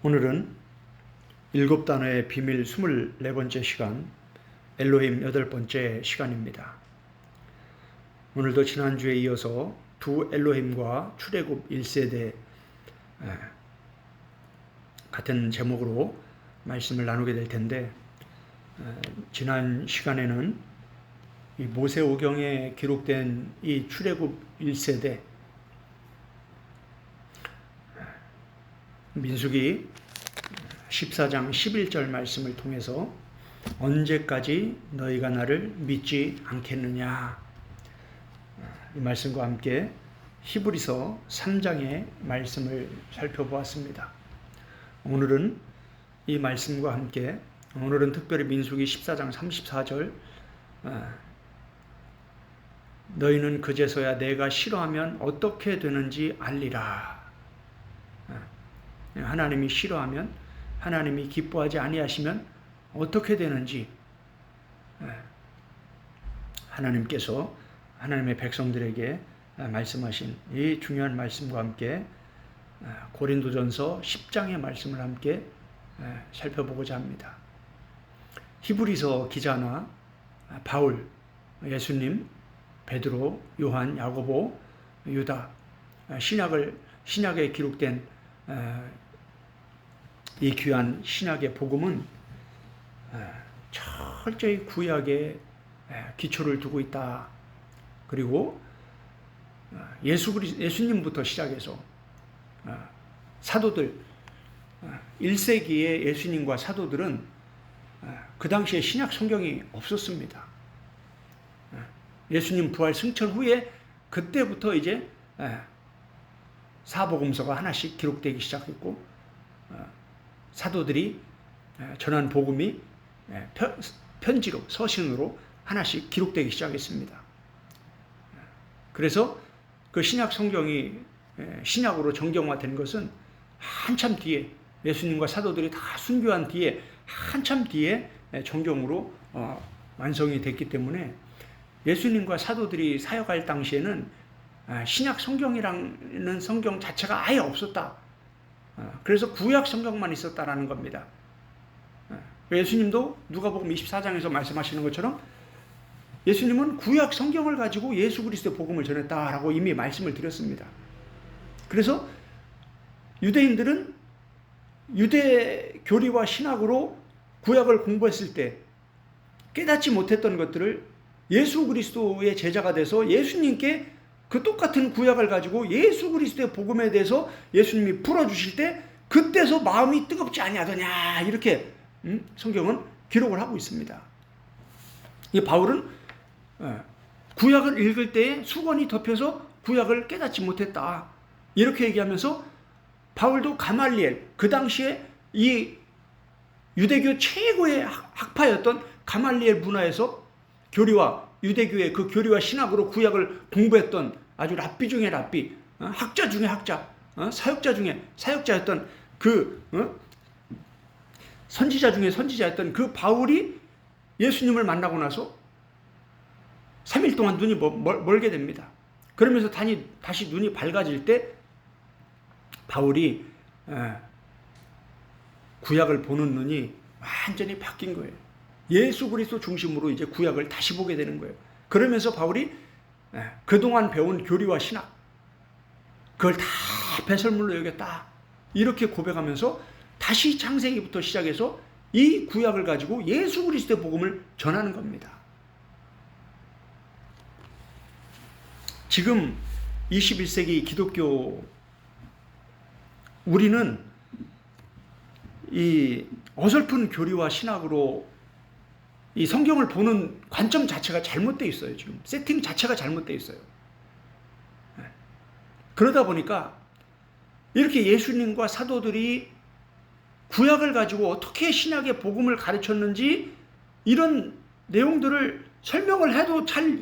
오늘은 일곱 단어의 비밀 24번째 시간, 엘로힘 8번째 시간입니다. 오늘도 지난주에 이어서 두 엘로힘과 출애굽 1세대 같은 제목으로 말씀을 나누게 될 텐데, 지난 시간에는 이 모세오경에 기록된 이 출애굽 1세대, 민수기 14장 11절 말씀을 통해서 언제까지 너희가 나를 믿지 않겠느냐, 이 말씀과 함께 히브리서 3장의 말씀을 살펴보았습니다. 오늘은 이 말씀과 함께, 오늘은 특별히 민수기 14장 34절, 너희는 그제서야 내가 싫어하면 어떻게 되는지 알리라. 하나님이 싫어하면, 하나님이 기뻐하지 아니하시면 어떻게 되는지 하나님께서 하나님의 백성들에게 말씀하신 이 중요한 말씀과 함께 고린도전서 10장의 말씀을 함께 살펴보고자 합니다. 히브리서 기자나 바울, 예수님, 베드로, 요한, 야고보, 유다, 신약에 기록된 이 귀한 신약의 복음은 철저히 구약에 기초를 두고 있다. 그리고 예수님부터 시작해서 사도들, 1세기의 예수님과 사도들은 그 당시에 신약 성경이 없었습니다. 예수님 부활 승천 후에 그때부터 이제 사복음서가 하나씩 기록되기 시작했고, 사도들이 전한 복음이 편지로, 서신으로 하나씩 기록되기 시작했습니다. 그래서 그 신약 성경이 신약으로 정경화된 것은 한참 뒤에, 예수님과 사도들이 다 순교한 뒤에, 한참 뒤에 정경으로 완성이 됐기 때문에 예수님과 사도들이 사역할 당시에는 신약 성경이라는 성경 자체가 아예 없었다. 그래서 구약 성경만 있었다라는 겁니다. 예수님도 누가복음 24장에서 말씀하시는 것처럼 예수님은 구약 성경을 가지고 예수 그리스도의 복음을 전했다라고 이미 말씀을 드렸습니다. 그래서 유대인들은 유대 교리와 신학으로 구약을 공부했을 때 깨닫지 못했던 것들을 예수 그리스도의 제자가 돼서 예수님께 그 똑같은 구약을 가지고 예수 그리스도의 복음에 대해서 예수님이 풀어주실 때 그때서 마음이 뜨겁지 아니하더냐, 이렇게 성경은 기록을 하고 있습니다. 이 바울은 구약을 읽을 때에 수건이 덮여서 구약을 깨닫지 못했다, 이렇게 얘기하면서 바울도 가말리엘, 그 당시에 이 유대교 최고의 학파였던 가말리엘 문화에서 교리와 유대교의 그 교리와 신학으로 구약을 공부했던 아주 랍비 중에 랍비, 학자 중에 학자, 사역자 중에 사역자였던 그 선지자 중에 선지자였던 그 바울이 예수님을 만나고 나서 3일 동안 눈이 멀게 됩니다. 그러면서 다시 눈이 밝아질 때 바울이 구약을 보는 눈이 완전히 바뀐 거예요. 예수 그리스도 중심으로 이제 구약을 다시 보게 되는 거예요. 그러면서 바울이 그동안 배운 교리와 신학, 그걸 다 배설물로 여겼다, 이렇게 고백하면서 다시 창세기부터 시작해서 이 구약을 가지고 예수 그리스도의 복음을 전하는 겁니다. 지금 21세기 기독교, 우리는 이 어설픈 교리와 신학으로 이 성경을 보는 관점 자체가 잘못되어 있어요. 지금 세팅 자체가 잘못되어 있어요. 그러다 보니까 이렇게 예수님과 사도들이 구약을 가지고 어떻게 신약의 복음을 가르쳤는지 이런 내용들을 설명을 해도 잘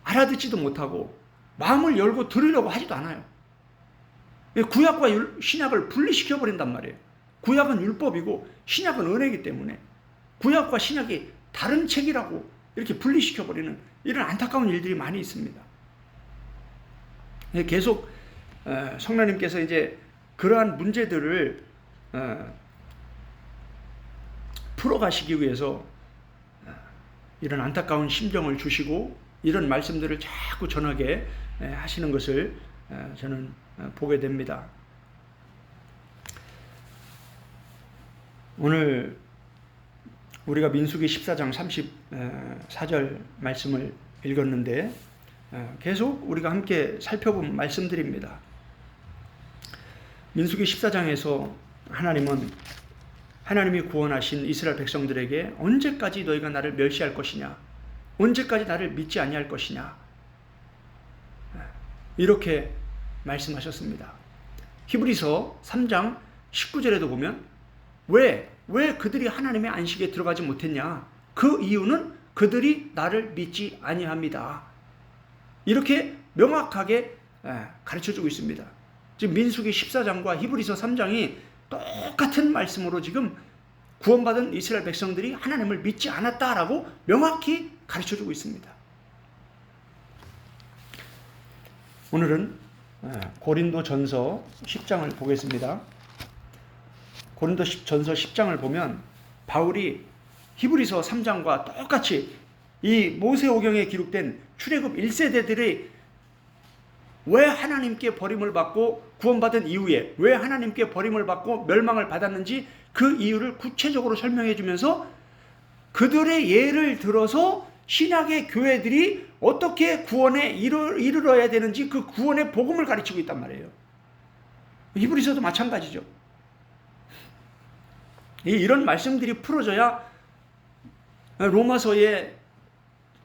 알아듣지도 못하고 마음을 열고 들으려고 하지도 않아요. 구약과 신약을 분리시켜 버린단 말이에요. 구약은 율법이고 신약은 은혜이기 때문에 구약과 신약이 다른 책이라고 이렇게 분리시켜버리는 이런 안타까운 일들이 많이 있습니다. 계속 성령님께서 이제 그러한 문제들을 풀어가시기 위해서 이런 안타까운 심정을 주시고 이런 말씀들을 자꾸 전하게 하시는 것을 저는 보게 됩니다. 오늘 우리가 민수기 14장 34절 말씀을 읽었는데 계속 우리가 함께 살펴본 말씀들입니다. 민수기 14장에서 하나님이 구원하신 이스라엘 백성들에게 언제까지 너희가 나를 멸시할 것이냐, 언제까지 나를 믿지 아니할 것이냐, 이렇게 말씀하셨습니다. 히브리서 3장 19절에도 보면 왜 그들이 하나님의 안식에 들어가지 못했냐, 그 이유는 그들이 나를 믿지 아니합니다. 이렇게 명확하게 가르쳐주고 있습니다. 지금 민수기 14장과 히브리서 3장이 똑같은 말씀으로 지금 구원받은 이스라엘 백성들이 하나님을 믿지 않았다라고 명확히 가르쳐주고 있습니다. 오늘은 고린도전서 10장을 보겠습니다. 고린도전서 10장을 보면 바울이 히브리서 3장과 똑같이 이 모세오경에 기록된 출애굽 1세대들이 왜 하나님께 버림을 받고 구원받은 이후에 왜 하나님께 버림을 받고 멸망을 받았는지 그 이유를 구체적으로 설명해 주면서 그들의 예를 들어서 신약의 교회들이 어떻게 구원에 이르러야 되는지 그 구원의 복음을 가르치고 있단 말이에요. 히브리서도 마찬가지죠. 이런 말씀들이 풀어져야 로마서의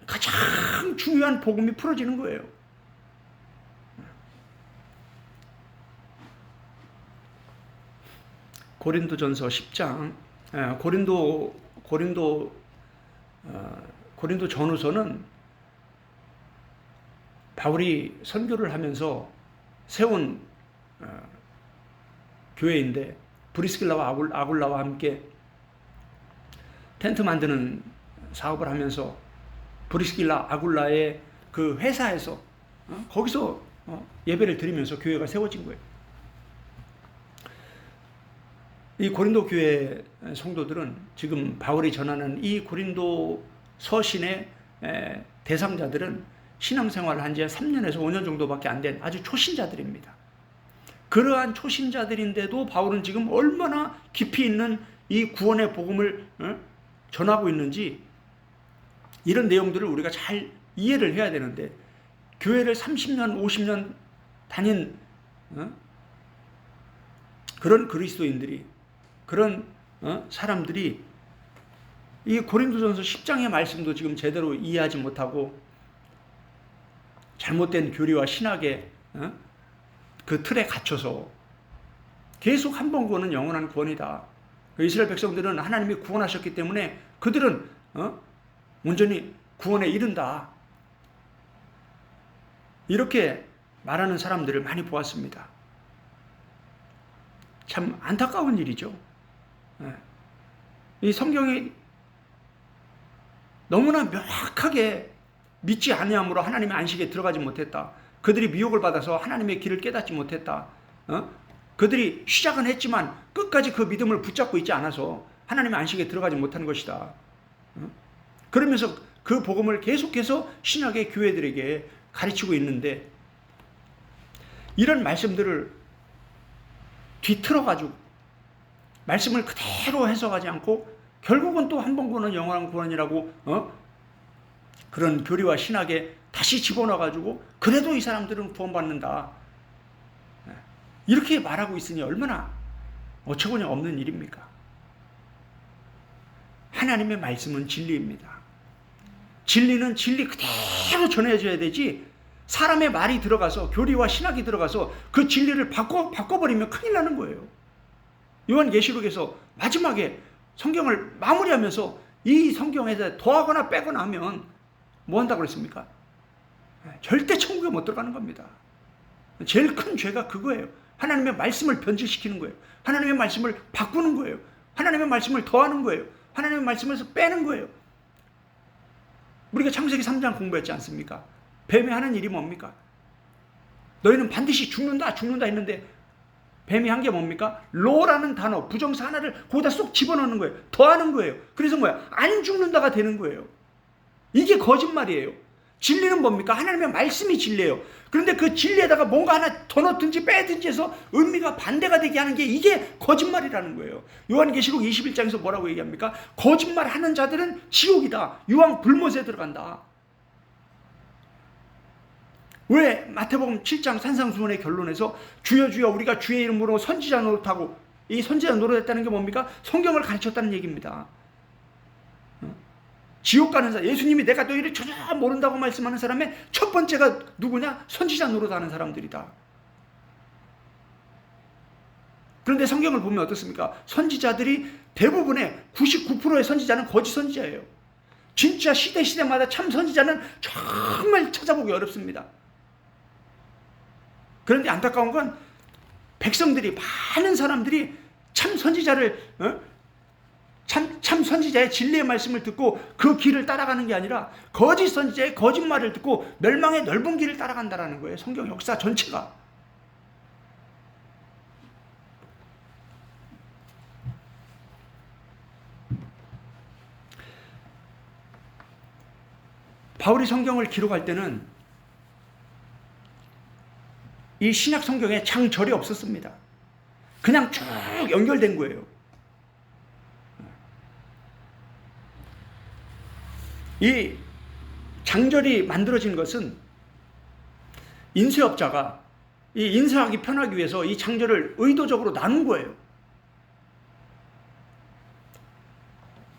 가장 중요한 복음이 풀어지는 거예요. 고린도전서 10장, 고린도 전후서는 바울이 선교를 하면서 세운 교회인데 브리스길라와 아굴라와 함께 텐트 만드는 사업을 하면서 브리스길라 아굴라의 그 회사에서 거기서 예배를 드리면서 교회가 세워진 거예요. 이 고린도 교회 성도들은 지금 바울이 전하는 이 고린도 서신의 대상자들은 신앙생활을 한 지 3년에서 5년 정도밖에 안 된 아주 초신자들입니다. 그러한 초신자들인데도 바울은 지금 얼마나 깊이 있는 이 구원의 복음을 전하고 있는지 이런 내용들을 우리가 잘 이해를 해야 되는데, 교회를 30년, 50년 다닌 그런 그리스도인들이, 그런 사람들이 이 고린도전서 10장의 말씀도 지금 제대로 이해하지 못하고 잘못된 교리와 신학의 그 틀에 갇혀서 계속 한 번 구원은 영원한 구원이다. 이스라엘 백성들은 하나님이 구원하셨기 때문에 그들은 온전히 구원에 이른다. 이렇게 말하는 사람들을 많이 보았습니다. 참 안타까운 일이죠. 이 성경이 너무나 명확하게 믿지 아니함으로 하나님의 안식에 들어가지 못했다. 그들이 미혹을 받아서 하나님의 길을 깨닫지 못했다. 그들이 시작은 했지만 끝까지 그 믿음을 붙잡고 있지 않아서 하나님의 안식에 들어가지 못한 것이다. 그러면서 그 복음을 계속해서 신약의 교회들에게 가르치고 있는데, 이런 말씀들을 뒤틀어가지고 말씀을 그대로 해석하지 않고 결국은 또 한 번 구원은 영원한 구원이라고 그런 교리와 신학에 다시 집어넣어가지고 그래도 이 사람들은 구원받는다, 이렇게 말하고 있으니 얼마나 어처구니 없는 일입니까? 하나님의 말씀은 진리입니다. 진리는 진리 그대로 전해줘야 되지, 사람의 말이 들어가서 교리와 신학이 들어가서 그 진리를 바꿔버리면 큰일 나는 거예요. 요한계시록에서 마지막에 성경을 마무리하면서 이 성경에 더하거나 빼거나 하면 뭐 한다고 그랬습니까? 절대 천국에 못 들어가는 겁니다. 제일 큰 죄가 그거예요. 하나님의 말씀을 변질시키는 거예요. 하나님의 말씀을 바꾸는 거예요. 하나님의 말씀을 더하는 거예요. 하나님의 말씀에서 빼는 거예요. 우리가 창세기 3장 공부했지 않습니까? 뱀이 하는 일이 뭡니까? 너희는 반드시 죽는다 했는데 뱀이 한 게 뭡니까? 로라는 단어, 부정사 하나를 거기다 쏙 집어넣는 거예요. 더하는 거예요. 그래서 뭐야? 안 죽는다가 되는 거예요. 이게 거짓말이에요. 진리는 뭡니까? 하나님의 말씀이 진리예요. 그런데 그 진리에다가 뭔가 하나 더 넣든지 빼든지 해서 의미가 반대가 되게 하는 게 이게 거짓말이라는 거예요. 요한계시록 21장에서 뭐라고 얘기합니까? 거짓말하는 자들은 지옥이다. 유황 불못에 들어간다. 왜 마태복음 7장 산상수훈의 결론에서 주여 주여 우리가 주의 이름으로 선지자 노릇하고, 이 선지자 노릇했다는 게 뭡니까? 성경을 가르쳤다는 얘기입니다. 지옥 가는 사람, 예수님이 내가 너희를 전혀 모른다고 말씀하는 사람의 첫 번째가 누구냐? 선지자 노릇하는 사람들이다. 그런데 성경을 보면 어떻습니까? 선지자들이 대부분의 99%의 선지자는 거짓 선지자예요. 진짜 시대마다 참 선지자는 정말 찾아보기 어렵습니다. 그런데 안타까운 건 백성들이, 많은 사람들이 참 선지자를 참 선지자의 진리의 말씀을 듣고 그 길을 따라가는 게 아니라 거짓 선지자의 거짓말을 듣고 멸망의 넓은 길을 따라간다는 거예요. 성경 역사 전체가. 바울이 성경을 기록할 때는 이 신약 성경에 장절이 없었습니다. 그냥 쭉 연결된 거예요. 이 장절이 만들어진 것은 인쇄업자가 이 인쇄하기 편하기 위해서 이 장절을 의도적으로 나눈 거예요.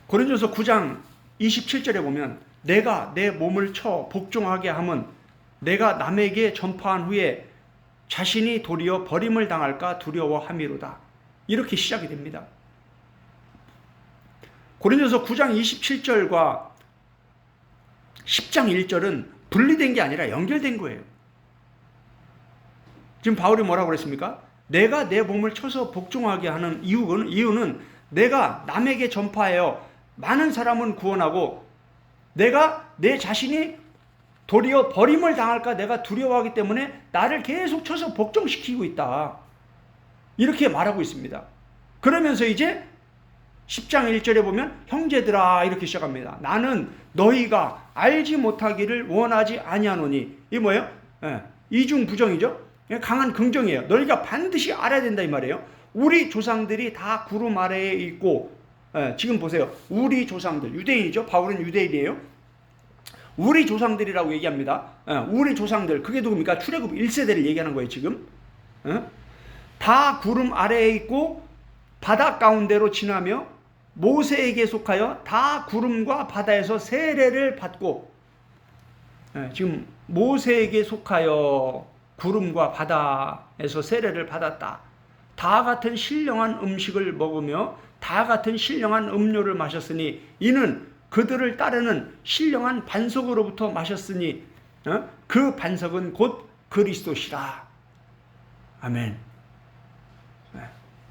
고린도서 9장 27절에 보면 내가 내 몸을 쳐 복종하게 함은 내가 남에게 전파한 후에 자신이 도리어 버림을 당할까 두려워함이로다. 이렇게 시작이 됩니다. 고린도서 9장 27절과 10장 1절은 분리된 게 아니라 연결된 거예요. 지금 바울이 뭐라고 그랬습니까? 내가 내 몸을 쳐서 복종하게 하는 이유는 내가 남에게 전파하여 많은 사람은 구원하고 내가 내 자신이 도리어 버림을 당할까 내가 두려워하기 때문에 나를 계속 쳐서 복종시키고 있다. 이렇게 말하고 있습니다. 그러면서 이제 10장 1절에 보면 형제들아 이렇게 시작합니다. 나는 너희가 알지 못하기를 원하지 아니하노니. 이게 뭐예요? 이중 부정이죠. 강한 긍정이에요. 너희가 반드시 알아야 된다 이 말이에요. 우리 조상들이 다 구름 아래에 있고, 지금 보세요. 우리 조상들, 유대인이죠. 바울은 유대인이에요. 우리 조상들이라고 얘기합니다. 우리 조상들, 그게 누굽니까? 출애굽 1세대를 얘기하는 거예요 지금. 다 구름 아래에 있고 바다 가운데로 지나며 모세에게 속하여 다 구름과 바다에서 세례를 받고, 지금 모세에게 속하여 구름과 바다에서 세례를 받았다. 다 같은 신령한 음식을 먹으며 다 같은 신령한 음료를 마셨으니 이는 그들을 따르는 신령한 반석으로부터 마셨으니 그 반석은 곧 그리스도시라. 아멘.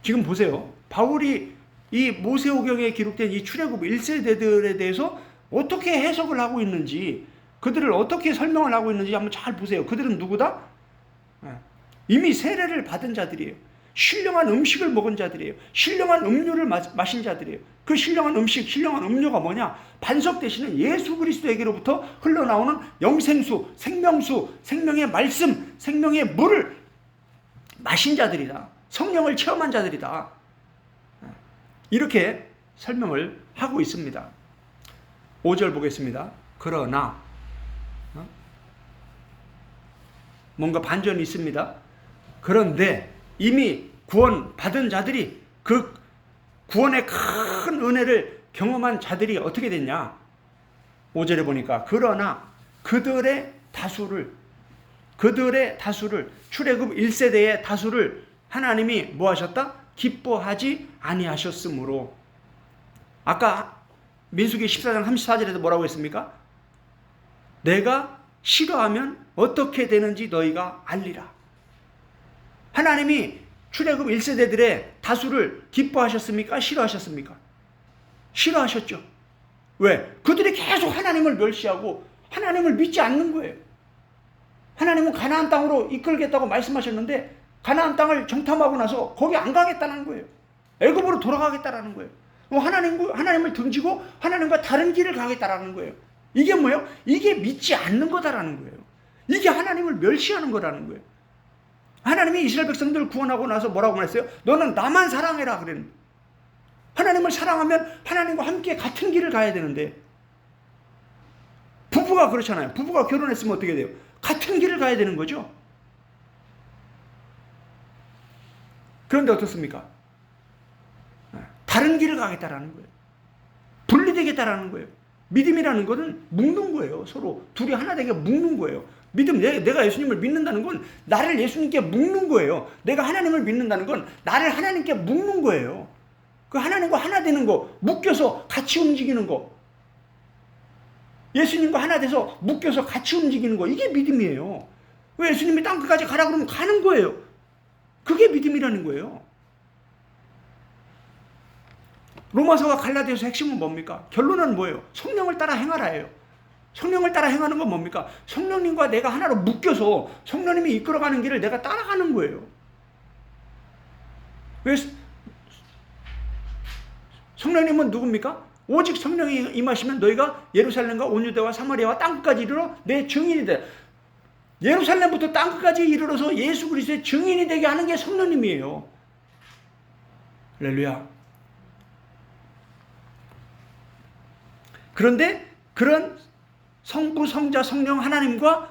지금 보세요. 바울이 이 모세오경에 기록된 이 출애굽 1세대들에 대해서 어떻게 해석을 하고 있는지, 그들을 어떻게 설명을 하고 있는지 한번 잘 보세요. 그들은 누구다? 이미 세례를 받은 자들이에요. 신령한 음식을 먹은 자들이에요. 신령한 음료를 마신 자들이에요. 그 신령한 음식, 신령한 음료가 뭐냐? 반석 대신에 예수 그리스도에게로부터 흘러나오는 영생수, 생명수, 생명의 말씀, 생명의 물을 마신 자들이다. 성령을 체험한 자들이다. 이렇게 설명을 하고 있습니다. 5절 보겠습니다. 그러나 뭔가 반전이 있습니다. 그런데 이미 구원 받은 자들이, 그 구원의 큰 은혜를 경험한 자들이 어떻게 됐냐? 5절에 보니까 그러나 그들의 다수를 출애굽 1세대의 다수를 하나님이 뭐 하셨다? 기뻐하지 아니하셨으므로. 아까 민수기 14장 34절에도 뭐라고 했습니까? 내가 싫어하면 어떻게 되는지 너희가 알리라. 하나님이 출애굽 1세대들의 다수를 기뻐하셨습니까? 싫어하셨습니까? 싫어하셨죠. 왜? 그들이 계속 하나님을 멸시하고 하나님을 믿지 않는 거예요. 하나님은 가나안 땅으로 이끌겠다고 말씀하셨는데 가나안 땅을 정탐하고 나서 거기 안 가겠다는 거예요. 애굽으로 돌아가겠다라는 거예요. 하나님을 등지고 하나님과 다른 길을 가겠다라는 거예요. 이게 뭐예요? 이게 믿지 않는 거다라는 거예요. 이게 하나님을 멸시하는 거라는 거예요. 하나님이 이스라엘 백성들을 구원하고 나서 뭐라고 말했어요? 너는 나만 사랑해라 그랬는데, 하나님을 사랑하면 하나님과 함께 같은 길을 가야 되는데, 부부가 그렇잖아요. 부부가 결혼했으면 어떻게 돼요? 같은 길을 가야 되는 거죠. 그런데 어떻습니까? 다른 길을 가겠다라는 거예요. 분리되겠다라는 거예요. 믿음이라는 것은 묶는 거예요. 서로 둘이 하나 되게 묶는 거예요. 믿음, 내가 예수님을 믿는다는 건 나를 예수님께 묶는 거예요. 내가 하나님을 믿는다는 건 나를 하나님께 묶는 거예요. 그 하나님과 하나 되는 거, 묶여서 같이 움직이는 거, 예수님과 하나 돼서 묶여서 같이 움직이는 거, 이게 믿음이에요. 왜 예수님이 땅끝까지 가라 그러면 가는 거예요. 그게 믿음이라는 거예요. 로마서와 갈라디아서 핵심은 뭡니까? 결론은 뭐예요? 성령을 따라 행하라예요. 성령을 따라 행하는 건 뭡니까? 성령님과 내가 하나로 묶여서 성령님이 이끌어가는 길을 내가 따라가는 거예요. 왜? 성령님은 누굽니까? 오직 성령이 임하시면 너희가 예루살렘과 온 유대와 사마리아와 땅끝까지 이르러 내 증인이 돼. 예루살렘부터 땅끝까지 이르러서 예수 그리스도의 증인이 되게 하는 게 성령님이에요. 할렐루야. 그런데 그런 성부, 성자, 성령 하나님과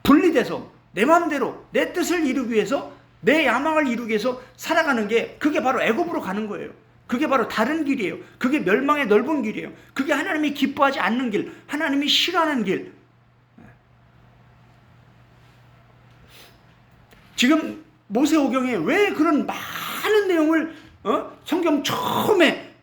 분리돼서 내 마음대로 내 뜻을 이루기 위해서, 내 야망을 이루기 위해서 살아가는 게, 그게 바로 애굽으로 가는 거예요. 그게 바로 다른 길이에요. 그게 멸망의 넓은 길이에요. 그게 하나님이 기뻐하지 않는 길, 하나님이 싫어하는 길. 지금 모세오경에 왜 그런 많은 내용을 성경 처음에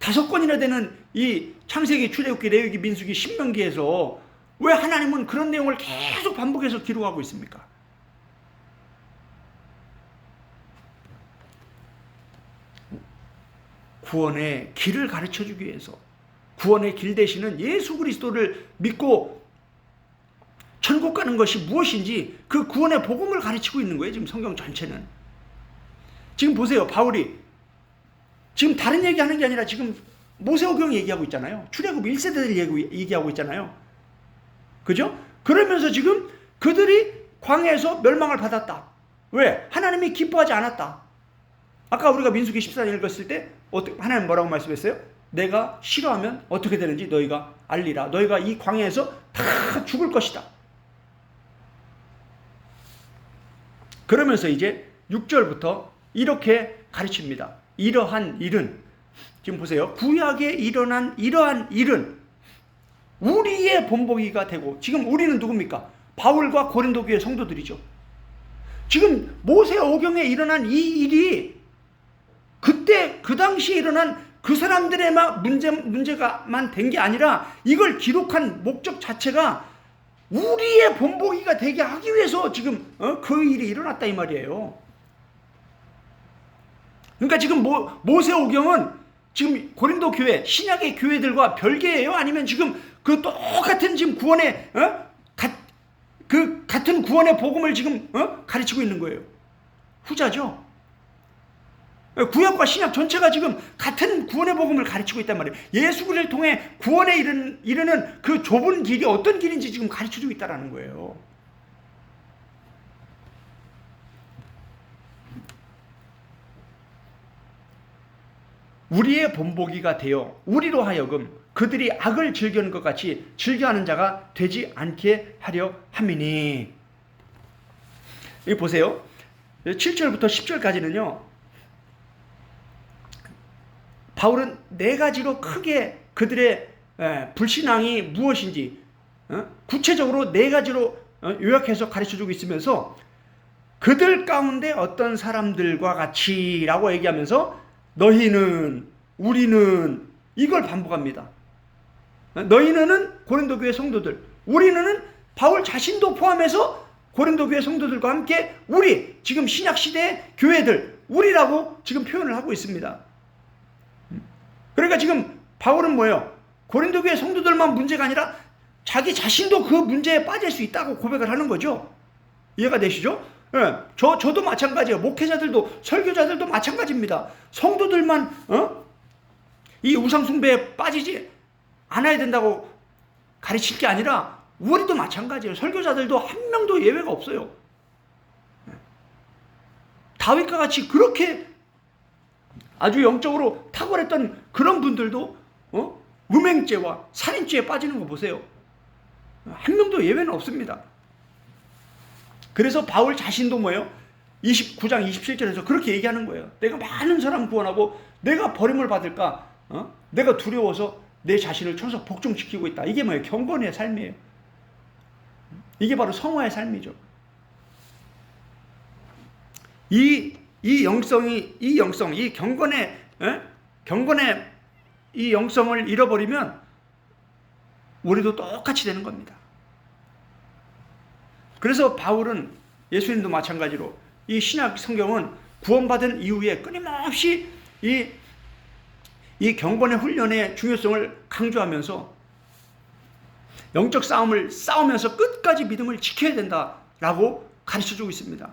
5권이나 되는 이 창세기, 출애굽기, 레위기, 민수기, 신명기에서 왜 하나님은 그런 내용을 계속 반복해서 기록하고 있습니까? 구원의 길을 가르쳐주기 위해서, 구원의 길 되시는 예수 그리스도를 믿고 천국 가는 것이 무엇인지 그 구원의 복음을 가르치고 있는 거예요. 지금 성경 전체는. 지금 보세요. 바울이 지금 다른 얘기하는 게 아니라 지금 모세오경 얘기하고 있잖아요. 출애굽 1세대들 얘기하고 있잖아요. 그죠? 그러면서 지금 그들이 광야에서 멸망을 받았다. 왜? 하나님이 기뻐하지 않았다. 아까 우리가 민수기 14장 읽었을 때 하나님 뭐라고 말씀했어요? 내가 싫어하면 어떻게 되는지 너희가 알리라. 너희가 이 광야에서 다 죽을 것이다. 그러면서 이제 6절부터 이렇게 가르칩니다. 이러한 일은, 지금 보세요. 구약에 일어난 이러한 일은 우리의 본보기가 되고, 지금 우리는 누굽니까? 바울과 고린도 교회 성도들이죠. 지금 모세오경에 일어난 이 일이 그때 그 당시에 일어난 그 사람들의만 문제가만 된 게 아니라, 이걸 기록한 목적 자체가 우리의 본보기가 되게 하기 위해서 지금 그 일이 일어났다 이 말이에요. 그러니까 지금 모세오경은 지금 고린도 교회, 신약의 교회들과 별개예요? 아니면 지금 그 똑같은 지금 구원의 그 같은 구원의 복음을 지금 가르치고 있는 거예요? 후자죠. 구약과 신약 전체가 지금 같은 구원의 복음을 가르치고 있단 말이에요. 예수 그리스도를 통해 구원에 이르는 그 좁은 길이 어떤 길인지 지금 가르쳐주고 있다는 거예요. 우리의 본보기가 되어 우리로 하여금 그들이 악을 즐겨하는 것 같이 즐겨하는 자가 되지 않게 하려 함이니. 여기 보세요. 7절부터 10절까지는요. 바울은 4가지로 크게 그들의 불신앙이 무엇인지 구체적으로 4가지로 요약해서 가르쳐주고 있으면서, 그들 가운데 어떤 사람들과 같이 라고 얘기하면서 너희는, 우리는, 이걸 반복합니다. 너희는 고린도 교회 성도들, 우리는 바울 자신도 포함해서 고린도 교회 성도들과 함께 우리, 지금 신약시대의 교회들, 우리라고 지금 표현을 하고 있습니다. 그러니까 지금 바울은 뭐예요? 고린도 교회 성도들만 문제가 아니라 자기 자신도 그 문제에 빠질 수 있다고 고백을 하는 거죠. 이해가 되시죠? 예, 저도 마찬가지예요. 목회자들도, 설교자들도 마찬가지입니다. 성도들만 이 우상숭배에 빠지지 않아야 된다고 가르칠 게 아니라 우리도 마찬가지예요. 설교자들도 한 명도 예외가 없어요. 다윗과 같이 그렇게 아주 영적으로 탁월했던 그런 분들도 음행죄와 살인죄에 빠지는 거 보세요. 한 명도 예외는 없습니다. 그래서 바울 자신도 뭐예요? 29장 27절에서 그렇게 얘기하는 거예요. 내가 많은 사람 구원하고 내가 버림을 받을까? 내가 두려워서 내 자신을 쳐서 복종시키고 있다. 이게 뭐예요? 경건의 삶이에요. 이게 바로 성화의 삶이죠. 이 경건의 이 영성을 잃어버리면 우리도 똑같이 되는 겁니다. 그래서 바울은 예수님도 마찬가지로 이 신약 성경은 구원받은 이후에 끊임없이 이 경건의 훈련의 중요성을 강조하면서 영적 싸움을 싸우면서 끝까지 믿음을 지켜야 된다라고 가르쳐주고 있습니다.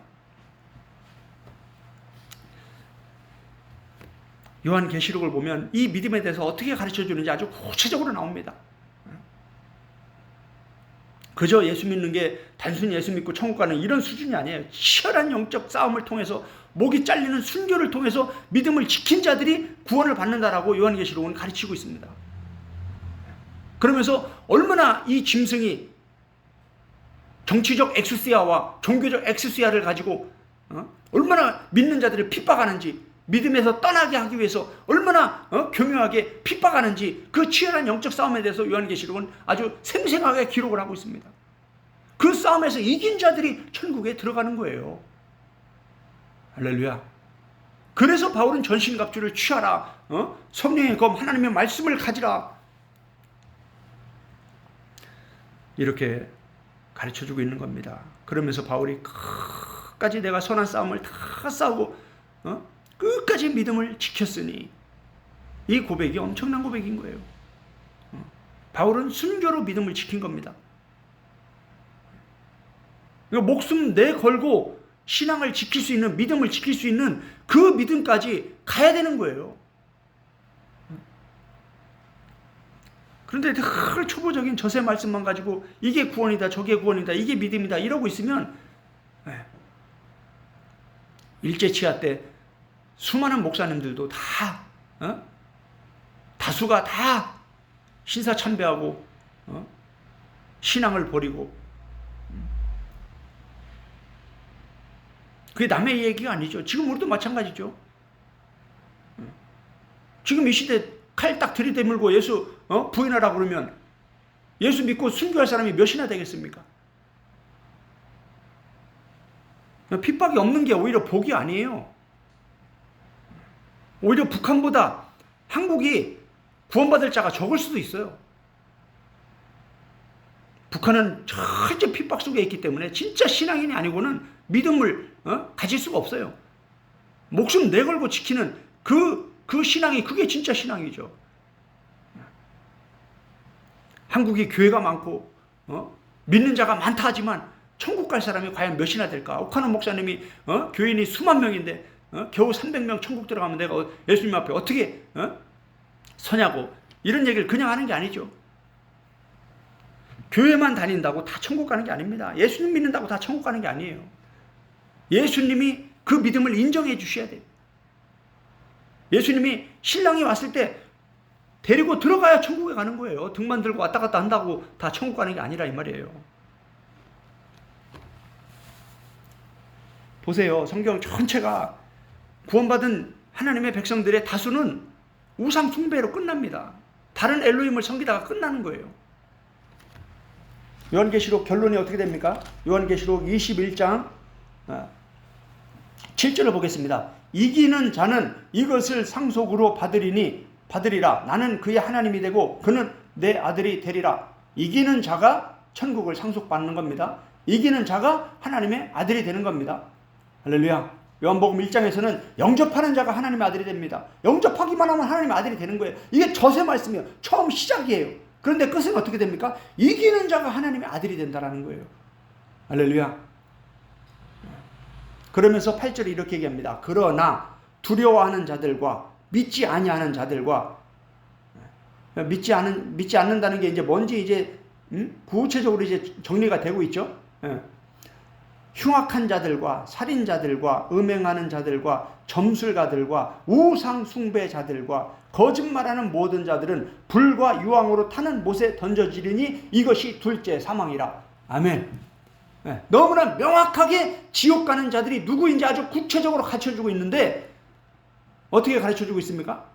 요한계시록을 보면 이 믿음에 대해서 어떻게 가르쳐주는지 아주 구체적으로 나옵니다. 그저 예수 믿는 게 단순히 예수 믿고 천국 가는 이런 수준이 아니에요. 치열한 영적 싸움을 통해서 목이 잘리는 순교를 통해서 믿음을 지킨 자들이 구원을 받는다라고 요한계시록은 가르치고 있습니다. 그러면서 얼마나 이 짐승이 정치적 엑수시아와 종교적 엑수시아를 가지고 얼마나 믿는 자들을 핍박하는지, 믿음에서 떠나게 하기 위해서 얼마나 교묘하게 핍박하는지 그 치열한 영적 싸움에 대해서 요한계시록은 아주 생생하게 기록을 하고 있습니다. 그 싸움에서 이긴 자들이 천국에 들어가는 거예요. 할렐루야. 그래서 바울은 전신갑주를 취하라, 성령의 검 하나님의 말씀을 가지라, 이렇게 가르쳐주고 있는 겁니다. 그러면서 바울이 끝까지 내가 선한 싸움을 다 싸우고 끝까지 믿음을 지켰으니, 이 고백이 엄청난 고백인 거예요. 바울은 순교로 믿음을 지킨 겁니다. 목숨 내걸고 신앙을 지킬 수 있는, 믿음을 지킬 수 있는 그 믿음까지 가야 되는 거예요. 그런데 늘 초보적인 저세 말씀만 가지고 이게 구원이다, 저게 구원이다, 이게 믿음이다 이러고 있으면 일제치하 때 수많은 목사님들도 다수가 다 신사참배하고 신앙을 버리고, 그게 남의 얘기가 아니죠. 지금 우리도 마찬가지죠. 지금 이 시대 칼 딱 들이대물고 예수 부인하라고 그러면 예수 믿고 순교할 사람이 몇이나 되겠습니까? 핍박이 없는 게 오히려 복이 아니에요. 오히려 북한보다 한국이 구원받을 자가 적을 수도 있어요. 북한은 절대 핍박 속에 있기 때문에 진짜 신앙인이 아니고는 믿음을 가질 수가 없어요. 목숨 내걸고 지키는 그 신앙이, 그게 진짜 신앙이죠. 한국이 교회가 많고 믿는 자가 많다 하지만 천국 갈 사람이 과연 몇이나 될까? 옥하는 목사님이 교인이 수만 명인데 겨우 300명 천국 들어가면 내가 예수님 앞에 어떻게 서냐고, 이런 얘기를 그냥 하는 게 아니죠. 교회만 다닌다고 다 천국 가는 게 아닙니다. 예수님 믿는다고 다 천국 가는 게 아니에요. 예수님이 그 믿음을 인정해 주셔야 돼요. 예수님이 신랑이 왔을 때 데리고 들어가야 천국에 가는 거예요. 등만 들고 왔다 갔다 한다고 다 천국 가는 게 아니라 이 말이에요. 보세요. 성경 전체가 구원받은 하나님의 백성들의 다수는 우상 숭배로 끝납니다. 다른 엘로힘을 섬기다가 끝나는 거예요. 요한계시록 결론이 어떻게 됩니까? 요한계시록 21장 7절을 보겠습니다. 이기는 자는 이것을 상속으로 받으리라. 나는 그의 하나님이 되고 그는 내 아들이 되리라. 이기는 자가 천국을 상속받는 겁니다. 이기는 자가 하나님의 아들이 되는 겁니다. 할렐루야. 요한복음 1장에서는 영접하는 자가 하나님의 아들이 됩니다. 영접하기만 하면 하나님의 아들이 되는 거예요. 이게 저세 말씀이에요. 처음 시작이에요. 그런데 끝은 어떻게 됩니까? 이기는 자가 하나님의 아들이 된다라는 거예요. 할렐루야. 그러면서 8절에 이렇게 얘기합니다. 그러나 두려워하는 자들과 믿지 아니하는 자들과, 믿지 않는다는 게 이제 뭔지 이제 구체적으로 이제 정리가 되고 있죠. 흉악한 자들과 살인자들과 음행하는 자들과 점술가들과 우상 숭배자들과 거짓말하는 모든 자들은 불과 유황으로 타는 못에 던져지리니 이것이 둘째 사망이라. 아멘. 너무나 명확하게 지옥 가는 자들이 누구인지 아주 구체적으로 가르쳐주고 있는데 어떻게 가르쳐주고 있습니까?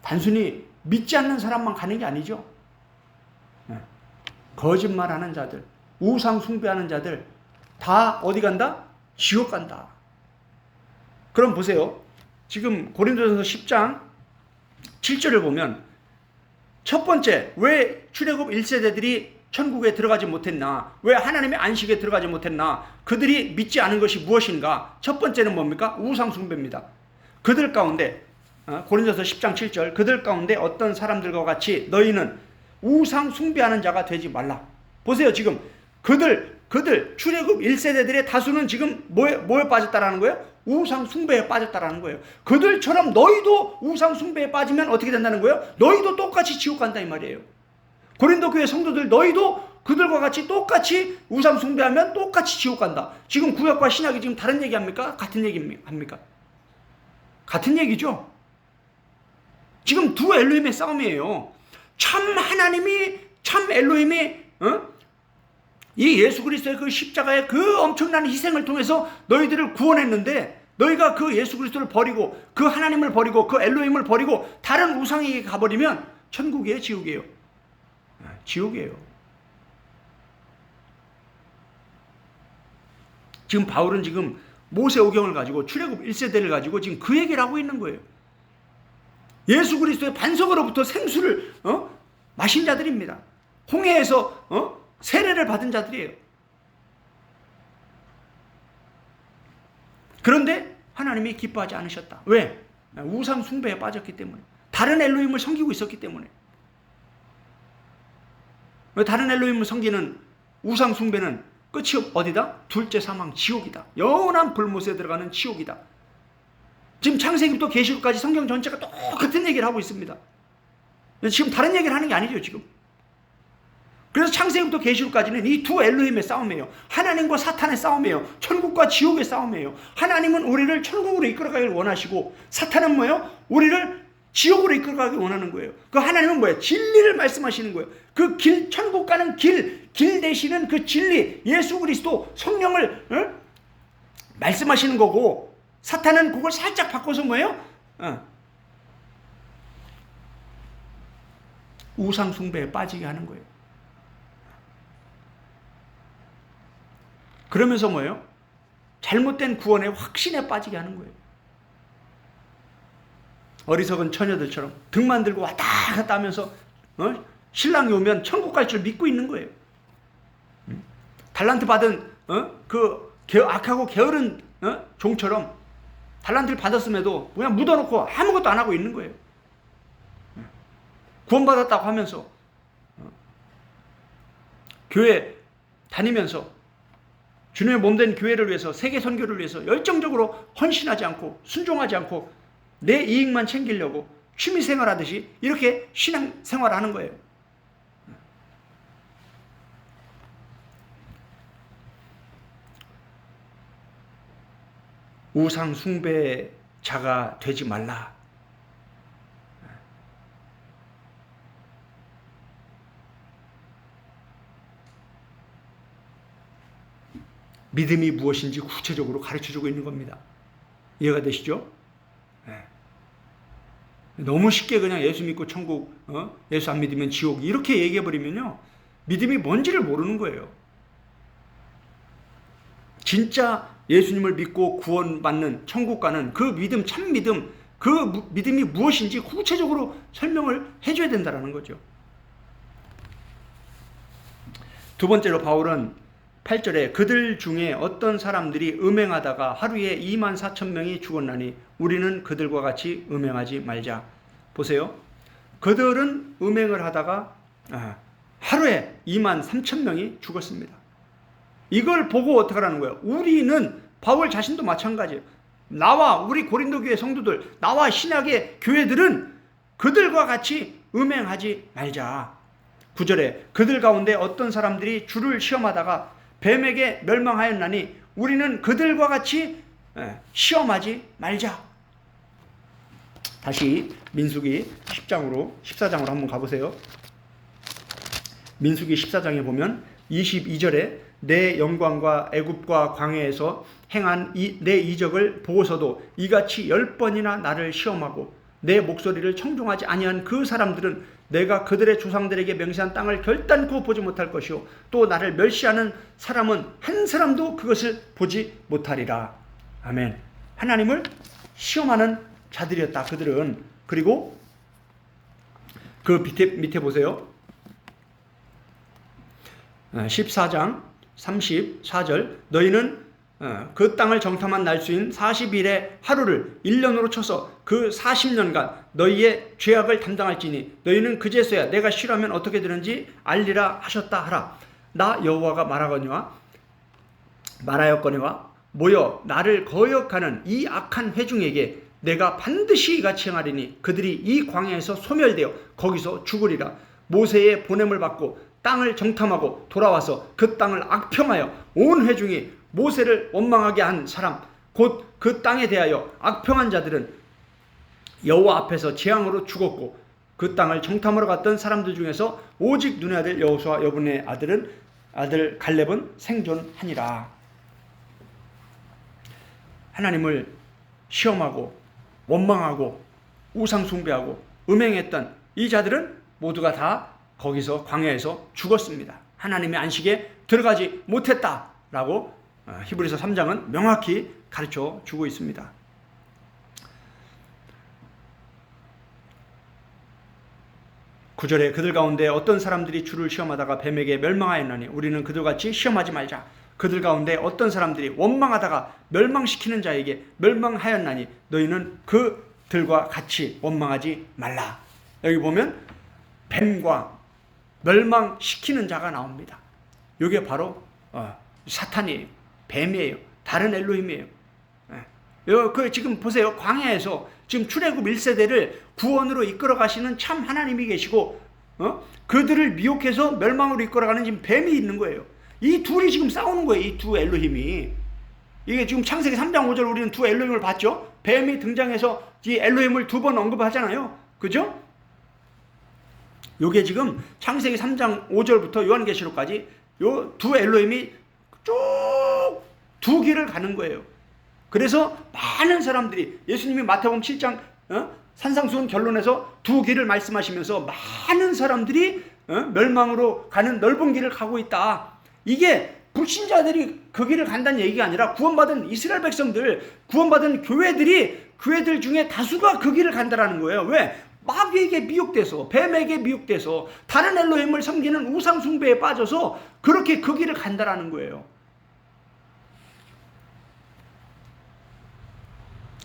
단순히 믿지 않는 사람만 가는 게 아니죠. 거짓말하는 자들, 우상 숭배하는 자들 다 어디 간다? 지옥 간다. 그럼 보세요. 지금 고린도전서 10장 7절을 보면 첫 번째, 왜 출애굽 1세대들이 천국에 들어가지 못했나? 왜 하나님의 안식에 들어가지 못했나? 그들이 믿지 않은 것이 무엇인가? 첫 번째는 뭡니까? 우상 숭배입니다. 그들 가운데 고린도전서 10장 7절, 그들 가운데 어떤 사람들과 같이 너희는 우상 숭배하는 자가 되지 말라. 보세요. 지금 그들 출애굽 1세대들의 다수는 지금 뭐에 빠졌다라는 거예요? 우상 숭배에 빠졌다라는 거예요. 그들처럼 너희도 우상 숭배에 빠지면 어떻게 된다는 거예요? 너희도 똑같이 지옥 간다 이 말이에요. 고린도 교회 성도들 너희도 그들과 같이 똑같이 우상 숭배하면 똑같이 지옥 간다. 지금 구약과 신약이 지금 다른 얘기합니까? 같은 얘기합니까? 같은 얘기죠. 지금 두 엘로힘의 싸움이에요. 참 하나님이, 참 엘로힘이 이 예수 그리스도의 그 십자가의 그 엄청난 희생을 통해서 너희들을 구원했는데 너희가 그 예수 그리스도를 버리고 그 하나님을 버리고 그 엘로힘을 버리고 다른 우상에게 가버리면 천국이에요, 지옥이에요? 지옥이에요. 지금 바울은 지금 모세오경을 가지고 출애굽 1세대를 가지고 지금 그 얘기를 하고 있는 거예요. 예수 그리스도의 반석으로부터 생수를 마신 자들입니다. 홍해에서 세례를 받은 자들이에요. 그런데 하나님이 기뻐하지 않으셨다. 왜? 우상 숭배에 빠졌기 때문에. 다른 엘로힘을 섬기고 있었기 때문에. 왜 다른 엘로힘을 섬기는 우상 숭배는 끝이 어디다? 둘째 사망, 지옥이다. 영원한 불못에 들어가는 지옥이다. 지금 창세기부터 계시록까지 성경 전체가 똑같은 얘기를 하고 있습니다. 지금 다른 얘기를 하는 게 아니죠, 지금. 그래서 창세기부터 계시록까지는 이 두 엘로힘의 싸움이에요. 하나님과 사탄의 싸움이에요. 천국과 지옥의 싸움이에요. 하나님은 우리를 천국으로 이끌어가길 원하시고 사탄은 뭐예요? 우리를 지옥으로 이끌어가길 원하는 거예요. 그 하나님은 뭐예요? 진리를 말씀하시는 거예요. 그 길, 천국 가는 길 되시는 그 진리, 예수 그리스도 성령을 말씀하시는 거고 사탄은 그걸 살짝 바꿔서 뭐예요? 우상 숭배에 빠지게 하는 거예요. 그러면서 뭐예요? 잘못된 구원의 확신에 빠지게 하는 거예요. 어리석은 처녀들처럼 등만 들고 왔다 갔다 하면서 신랑이 오면 천국 갈 줄 믿고 있는 거예요. 달란트 받은 그 악하고 게으른 종처럼 달란트를 받았음에도 그냥 묻어놓고 아무것도 안 하고 있는 거예요. 구원받았다고 하면서 교회 다니면서 주님의 몸된 교회를 위해서 세계 선교를 위해서 열정적으로 헌신하지 않고 순종하지 않고 내 이익만 챙기려고 취미생활하듯이 이렇게 신앙생활하는 거예요. 우상 숭배자가 되지 말라. 믿음이 무엇인지 구체적으로 가르쳐주고 있는 겁니다. 이해가 되시죠? 네. 너무 쉽게 그냥 예수 믿고 천국, 예수 안 믿으면 지옥 이렇게 얘기해버리면요. 믿음이 뭔지를 모르는 거예요. 진짜 예수님을 믿고 구원받는 천국 가는 그 믿음, 참 믿음, 그 믿음이 무엇인지 구체적으로 설명을 해줘야 된다는 거죠. 두 번째로 바울은 8절에 그들 중에 어떤 사람들이 음행하다가 하루에 24,000명이 죽었나니 우리는 그들과 같이 음행하지 말자. 보세요. 그들은 음행을 하다가 하루에 23,000명이 죽었습니다. 이걸 보고 어떻게 하라는 거예요? 우리는 바울 자신도 마찬가지예요. 나와 우리 고린도 교회 성도들, 나와 신약의 교회들은 그들과 같이 음행하지 말자. 9절에 그들 가운데 어떤 사람들이 주를 시험하다가 뱀에게 멸망하였나니 우리는 그들과 같이 시험하지 말자. 다시 민수기 14장으로 한번 가보세요. 민수기 14장에 보면 22절에 내 영광과 애굽과 광야에서 행한 내 이적을 보고서도 이같이 10번이나 나를 시험하고 내 목소리를 청종하지 아니한 그 사람들은 내가 그들의 조상들에게 맹세한 땅을 결단코 보지 못할 것이요 또 나를 멸시하는 사람은 한 사람도 그것을 보지 못하리라. 아멘. 하나님을 시험하는 자들이었다 그들은. 그리고 그 밑에 보세요. 14장 34절 너희는 그 땅을 정탐한 날수인 40일의 하루를 1년으로 쳐서 그 40년간 너희의 죄악을 담당할지니 너희는 그제서야 내가 싫어하면 어떻게 되는지 알리라 하셨다 하라. 나 여호와가 말하였거니와 모여 나를 거역하는 이 악한 회중에게 내가 반드시 이같이 행하리니 그들이 이 광야에서 소멸되어 거기서 죽으리라. 모세의 보냄을 받고 땅을 정탐하고 돌아와서 그 땅을 악평하여 온 회중이 모세를 원망하게 한 사람 곧 그 땅에 대하여 악평한 자들은 여호와 앞에서 재앙으로 죽었고 그 땅을 정탐하러 갔던 사람들 중에서 오직 눈의 아들 여호수아 여분의 아들 갈렙은 생존하니라. 하나님을 시험하고 원망하고 우상 숭배하고 음행했던 이 자들은 모두가 다 거기서 광야에서 죽었습니다. 하나님의 안식에 들어가지 못했다라고 히브리서 3장은 명확히 가르쳐 주고 있습니다. 구절에 그들 가운데 어떤 사람들이 주를 시험하다가 뱀에게 멸망하였나니 우리는 그들같이 시험하지 말자. 그들 가운데 어떤 사람들이 원망하다가 멸망시키는 자에게 멸망하였나니 너희는 그들과 같이 원망하지 말라. 여기 보면 뱀과 멸망시키는 자가 나옵니다. 이게 바로 사탄이에요. 뱀이에요. 다른 엘로힘이에요. 지금 보세요. 광야에서 지금 출애굽 1세대를 구원으로 이끌어 가시는 참 하나님이 계시고 그들을 미혹해서 멸망으로 이끌어가는 지금 뱀이 있는 거예요. 이 둘이 지금 싸우는 거예요. 이 두 엘로힘이. 이게 지금 창세기 3장 5절 우리는 두 엘로힘을 봤죠. 뱀이 등장해서 이 엘로힘을 2번 언급하잖아요. 그죠? 요게 지금 창세기 3장 5절부터 요한계시록까지 요 두 엘로힘이 쭉 두 길을 가는 거예요. 그래서 많은 사람들이 예수님이 마태복음 7장 산상수훈 결론에서 두 길을 말씀하시면서 많은 사람들이 멸망으로 가는 넓은 길을 가고 있다. 이게 불신자들이 그 길을 간다는 얘기가 아니라 구원받은 이스라엘 백성들, 구원받은 교회들 중에 다수가 그 길을 간다라는 거예요. 왜? 마귀에게 미혹돼서, 뱀에게 미혹돼서, 다른 엘로힘을 섬기는 우상 숭배에 빠져서 그렇게 그 길을 간다라는 거예요.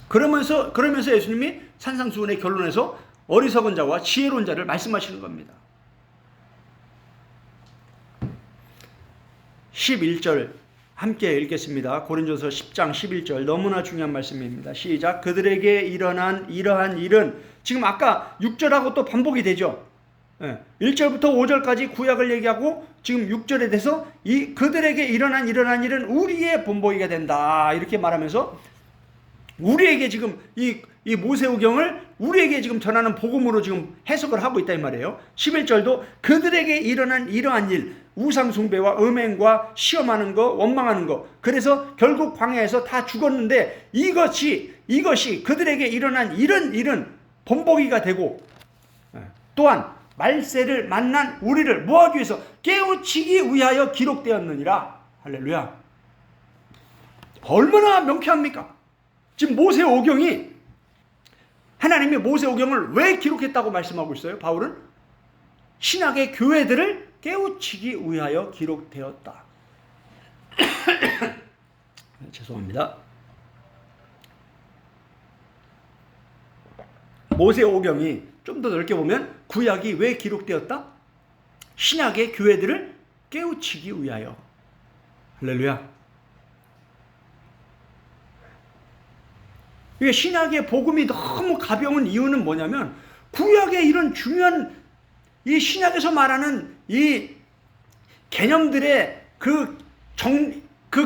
그러면서 예수님이 산상수훈의 결론에서 어리석은 자와 지혜로운 자를 말씀하시는 겁니다. 11절 함께 읽겠습니다. 고린도서 10장 11절 너무나 중요한 말씀입니다. 시작. 그들에게 일어난 이러한 일은 지금 아까 6절하고 또 반복이 되죠. 1절부터 5절까지 구약을 얘기하고 지금 6절에 대해서 그들에게 일어난 일은 우리의 본보기가 된다 이렇게 말하면서 우리에게 지금 이 모세오경을 우리에게 지금 전하는 복음으로 지금 해석을 하고 있다 이 말이에요. 11절도 그들에게 일어난 이러한 일, 우상숭배와 음행과 시험하는 거, 원망하는 거. 그래서 결국 광야에서 다 죽었는데 이것이 그들에게 일어난 이런 일은 본보기가 되고 또한 말세를 만난 우리를 뭐하기 위해서 깨우치기 위하여 기록되었느니라. 할렐루야. 얼마나 명쾌합니까? 지금 모세오경이 하나님이 모세오경을 왜 기록했다고 말씀하고 있어요? 바울은 신약의 교회들을 깨우치기 위하여 기록되었다. 죄송합니다. 모세오경이 좀 더 넓게 보면 구약이 왜 기록되었다? 신약의 교회들을 깨우치기 위하여. 할렐루야. 이게 신약의 복음이 너무 가벼운 이유는 뭐냐면 구약의 이런 중요한 이 신약에서 말하는 이 개념들의 그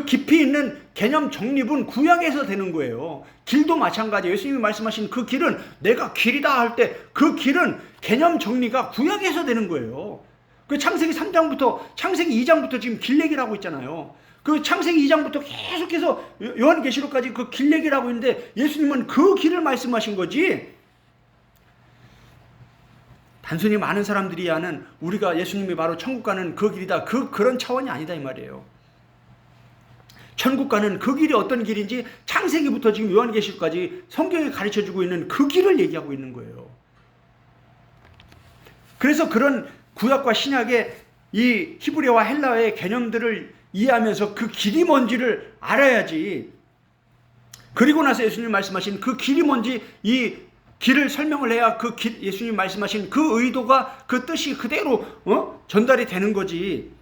깊이 있는 개념 정립은 구약에서 되는 거예요. 길도 마찬가지예요. 예수님이 말씀하신 그 길은 내가 길이다 할 때 그 길은 개념 정리가 구약에서 되는 거예요. 그 창세기 3장부터 창세기 2장부터 지금 길 얘기를 하고 있잖아요. 그 창세기 2장부터 계속해서 요한계시록까지 그 길 얘기를 하고 있는데 예수님은 그 길을 말씀하신 거지. 단순히 많은 사람들이 아는 우리가 예수님이 바로 천국 가는 그 길이다. 그런 차원이 아니다 이 말이에요. 천국 가는 그 길이 어떤 길인지 창세기부터 지금 요한계시록까지 성경이 가르쳐주고 있는 그 길을 얘기하고 있는 거예요. 그래서 그런 구약과 신약의 이 히브리어와 헬라어의 개념들을 이해하면서 그 길이 뭔지를 알아야지. 그리고 나서 예수님 말씀하신 그 길이 뭔지 이 길을 설명을 해야 그 예수님 말씀하신 그 의도가 그 뜻이 그대로 전달이 되는 거지.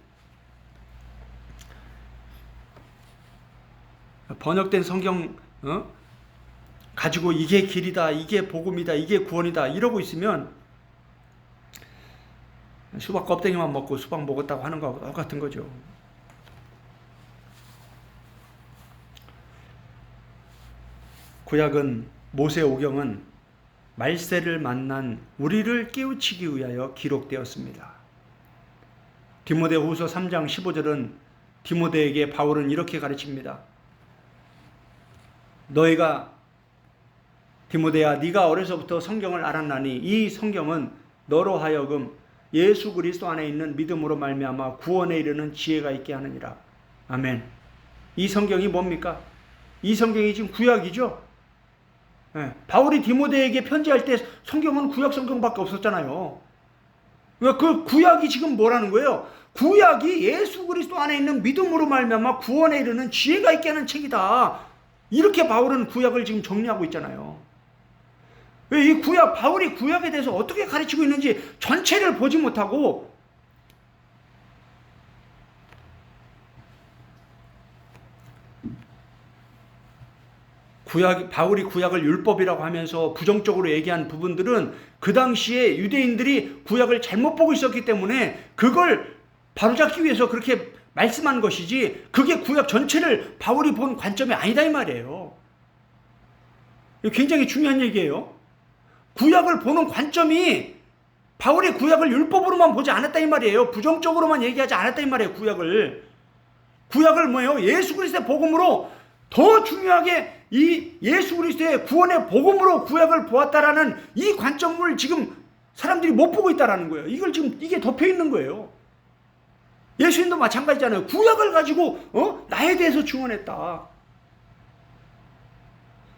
번역된 성경 가지고 이게 길이다, 이게 복음이다, 이게 구원이다 이러고 있으면 수박 껍데기만 먹고 수박 먹었다고 하는 거하고 똑같은 거죠. 구약은 모세오경은 말세를 만난 우리를 깨우치기 위하여 기록되었습니다. 디모데후서 3장 15절은 디모데에게 바울은 이렇게 가르칩니다. 너희가 디모데야 네가 어려서부터 성경을 알았나니 이 성경은 너로 하여금 예수 그리스도 안에 있는 믿음으로 말미암아 구원에 이르는 지혜가 있게 하느니라. 아멘. 이 성경이 뭡니까? 이 성경이 지금 구약이죠. 네. 바울이 디모데에게 편지할 때 성경은 구약 성경밖에 없었잖아요. 그 구약이 지금 뭐라는 거예요? 구약이 예수 그리스도 안에 있는 믿음으로 말미암아 구원에 이르는 지혜가 있게 하는 책이다. 이렇게 바울은 구약을 지금 정리하고 있잖아요. 왜 이 바울이 구약에 대해서 어떻게 가르치고 있는지 전체를 보지 못하고 바울이 구약을 율법이라고 하면서 부정적으로 얘기한 부분들은 그 당시에 유대인들이 구약을 잘못 보고 있었기 때문에 그걸 바로잡기 위해서 그렇게 말씀한 것이지 그게 구약 전체를 바울이 본 관점이 아니다 이 말이에요. 이거 굉장히 중요한 얘기예요. 구약을 보는 관점이 바울이 구약을 율법으로만 보지 않았다 이 말이에요. 부정적으로만 얘기하지 않았다 이 말이에요. 구약을 뭐예요? 예수 그리스도의 복음으로 더 중요하게 이 예수 그리스도의 구원의 복음으로 구약을 보았다라는 이 관점을 지금 사람들이 못 보고 있다라는 거예요. 이걸 지금 이게 덮여 있는 거예요. 예수님도 마찬가지잖아요. 구약을 가지고 나에 대해서 증언했다.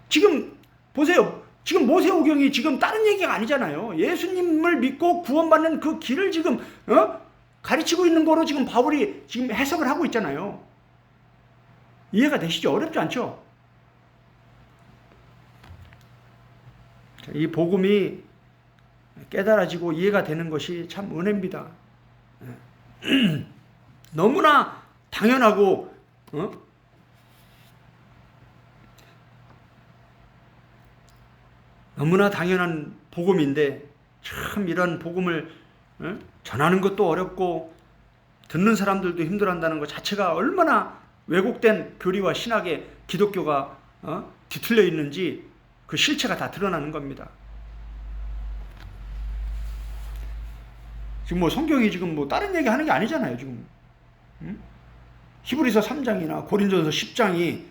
지금 보세요. 지금 모세오경이 지금 다른 얘기가 아니잖아요. 예수님을 믿고 구원받는 그 길을 지금 가르치고 있는 거로 지금 바울이 지금 해석을 하고 있잖아요. 이해가 되시죠? 어렵지 않죠? 이 복음이 깨달아지고 이해가 되는 것이 참 은혜입니다. 너무나 당연하고 너무나 당연한 복음인데 참 이런 복음을 전하는 것도 어렵고 듣는 사람들도 힘들어한다는 것 자체가 얼마나 왜곡된 교리와 신학의 기독교가 뒤틀려 있는지 그 실체가 다 드러나는 겁니다. 지금 뭐 성경이 지금 뭐 다른 얘기 하는 게 아니잖아요. 지금 히브리서 3장이나 고린도전서 10장이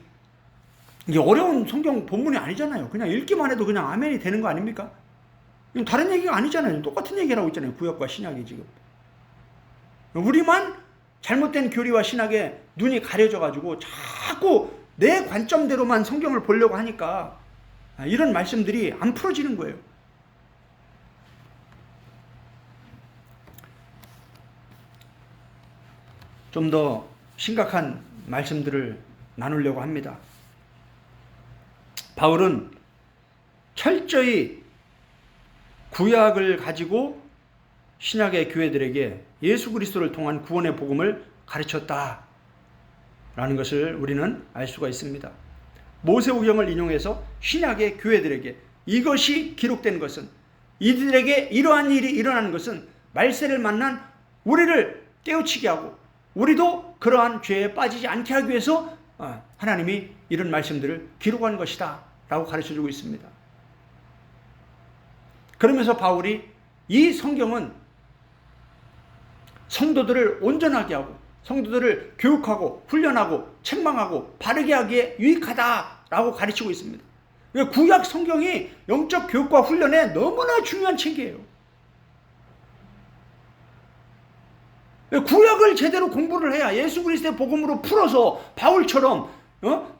이게 어려운 성경 본문이 아니잖아요. 그냥 읽기만 해도 그냥 아멘이 되는 거 아닙니까? 이건 다른 얘기가 아니잖아요. 똑같은 얘기를 하고 있잖아요. 구약과 신약이 지금. 우리만 잘못된 교리와 신학에 눈이 가려져가지고 자꾸 내 관점대로만 성경을 보려고 하니까 이런 말씀들이 안 풀어지는 거예요. 좀 더 심각한 말씀들을 나누려고 합니다. 바울은 철저히 구약을 가지고 신약의 교회들에게 예수 그리스도를 통한 구원의 복음을 가르쳤다라는 것을 우리는 알 수가 있습니다. 모세오경을 인용해서 신약의 교회들에게 이것이 기록된 것은, 이들에게 이러한 일이 일어나는 것은 말세를 만난 우리를 깨우치게 하고 우리도 그러한 죄에 빠지지 않게 하기 위해서 하나님이 이런 말씀들을 기록한 것이다 라고 가르쳐주고 있습니다. 그러면서 바울이 이 성경은 성도들을 온전하게 하고 성도들을 교육하고 훈련하고 책망하고 바르게 하기에 유익하다라고 가르치고 있습니다. 구약 성경이 영적 교육과 훈련에 너무나 중요한 책이에요. 구약을 제대로 공부를 해야 예수 그리스도의 복음으로 풀어서 바울처럼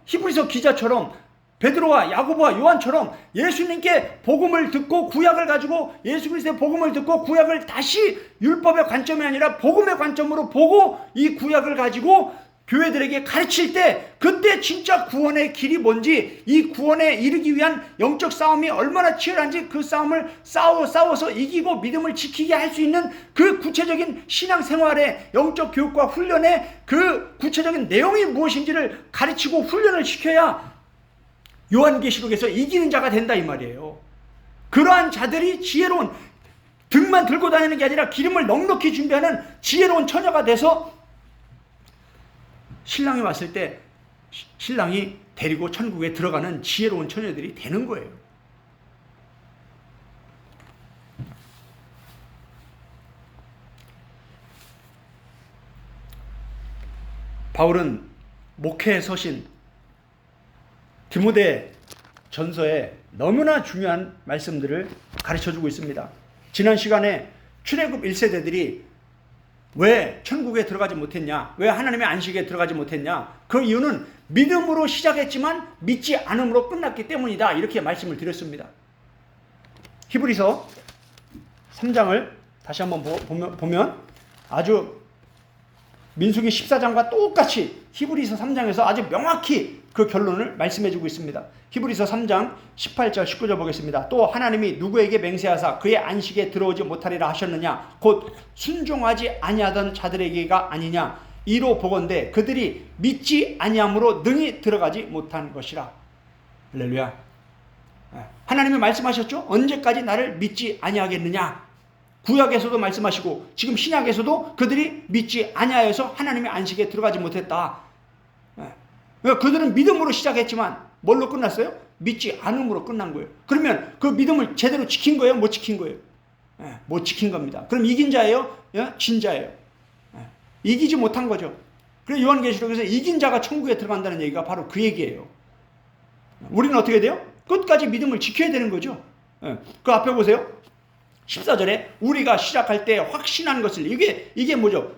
히브리서 기자처럼 베드로와 야고보와 요한처럼 예수님께 복음을 듣고 구약을 가지고 예수 그리스도의 복음을 듣고 구약을 다시 율법의 관점이 아니라 복음의 관점으로 보고 이 구약을 가지고 교회들에게 가르칠 때 그때 진짜 구원의 길이 뭔지, 이 구원에 이르기 위한 영적 싸움이 얼마나 치열한지 그 싸움을 싸워서 이기고 믿음을 지키게 할 수 있는 그 구체적인 신앙생활의 영적 교육과 훈련의 그 구체적인 내용이 무엇인지를 가르치고 훈련을 시켜야 요한계시록에서 이기는 자가 된다 이 말이에요. 그러한 자들이 지혜로운, 등만 들고 다니는 게 아니라 기름을 넉넉히 준비하는 지혜로운 처녀가 돼서 신랑이 왔을 때 신랑이 데리고 천국에 들어가는 지혜로운 처녀들이 되는 거예요. 바울은 목회의 서신 디모데 전서에 너무나 중요한 말씀들을 가르쳐주고 있습니다. 지난 시간에 출애굽 1세대들이 왜 천국에 들어가지 못했냐, 왜 하나님의 안식에 들어가지 못했냐, 그 이유는 믿음으로 시작했지만 믿지 않음으로 끝났기 때문이다, 이렇게 말씀을 드렸습니다. 히브리서 3장을 다시 한번 보면 아주 민수기 14장과 똑같이 히브리서 3장에서 아주 명확히 그 결론을 말씀해주고 있습니다. 히브리서 3장 18절 19절 보겠습니다. 또 하나님이 누구에게 맹세하사 그의 안식에 들어오지 못하리라 하셨느냐, 곧 순종하지 아니하던 자들에게가 아니냐, 이로 보건대 그들이 믿지 아니함으로 능히 들어가지 못한 것이라. 할렐루야. 하나님이 말씀하셨죠. 언제까지 나를 믿지 아니하겠느냐. 구약에서도 말씀하시고 지금 신약에서도 그들이 믿지 아니하여서 하나님의 안식에 들어가지 못했다. 그들은 믿음으로 시작했지만 뭘로 끝났어요? 믿지 않음으로 끝난 거예요. 그러면 그 믿음을 제대로 지킨 거예요? 못 지킨 거예요? 못 지킨 겁니다. 그럼 이긴 자예요? 진 자예요? 이기지 못한 거죠. 그래서 요한계시록에서 이긴 자가 천국에 들어간다는 얘기가 바로 그 얘기예요. 우리는 어떻게 돼요? 끝까지 믿음을 지켜야 되는 거죠. 그 앞에 보세요. 14절에 우리가 시작할 때 확신한 것을, 이게 뭐죠?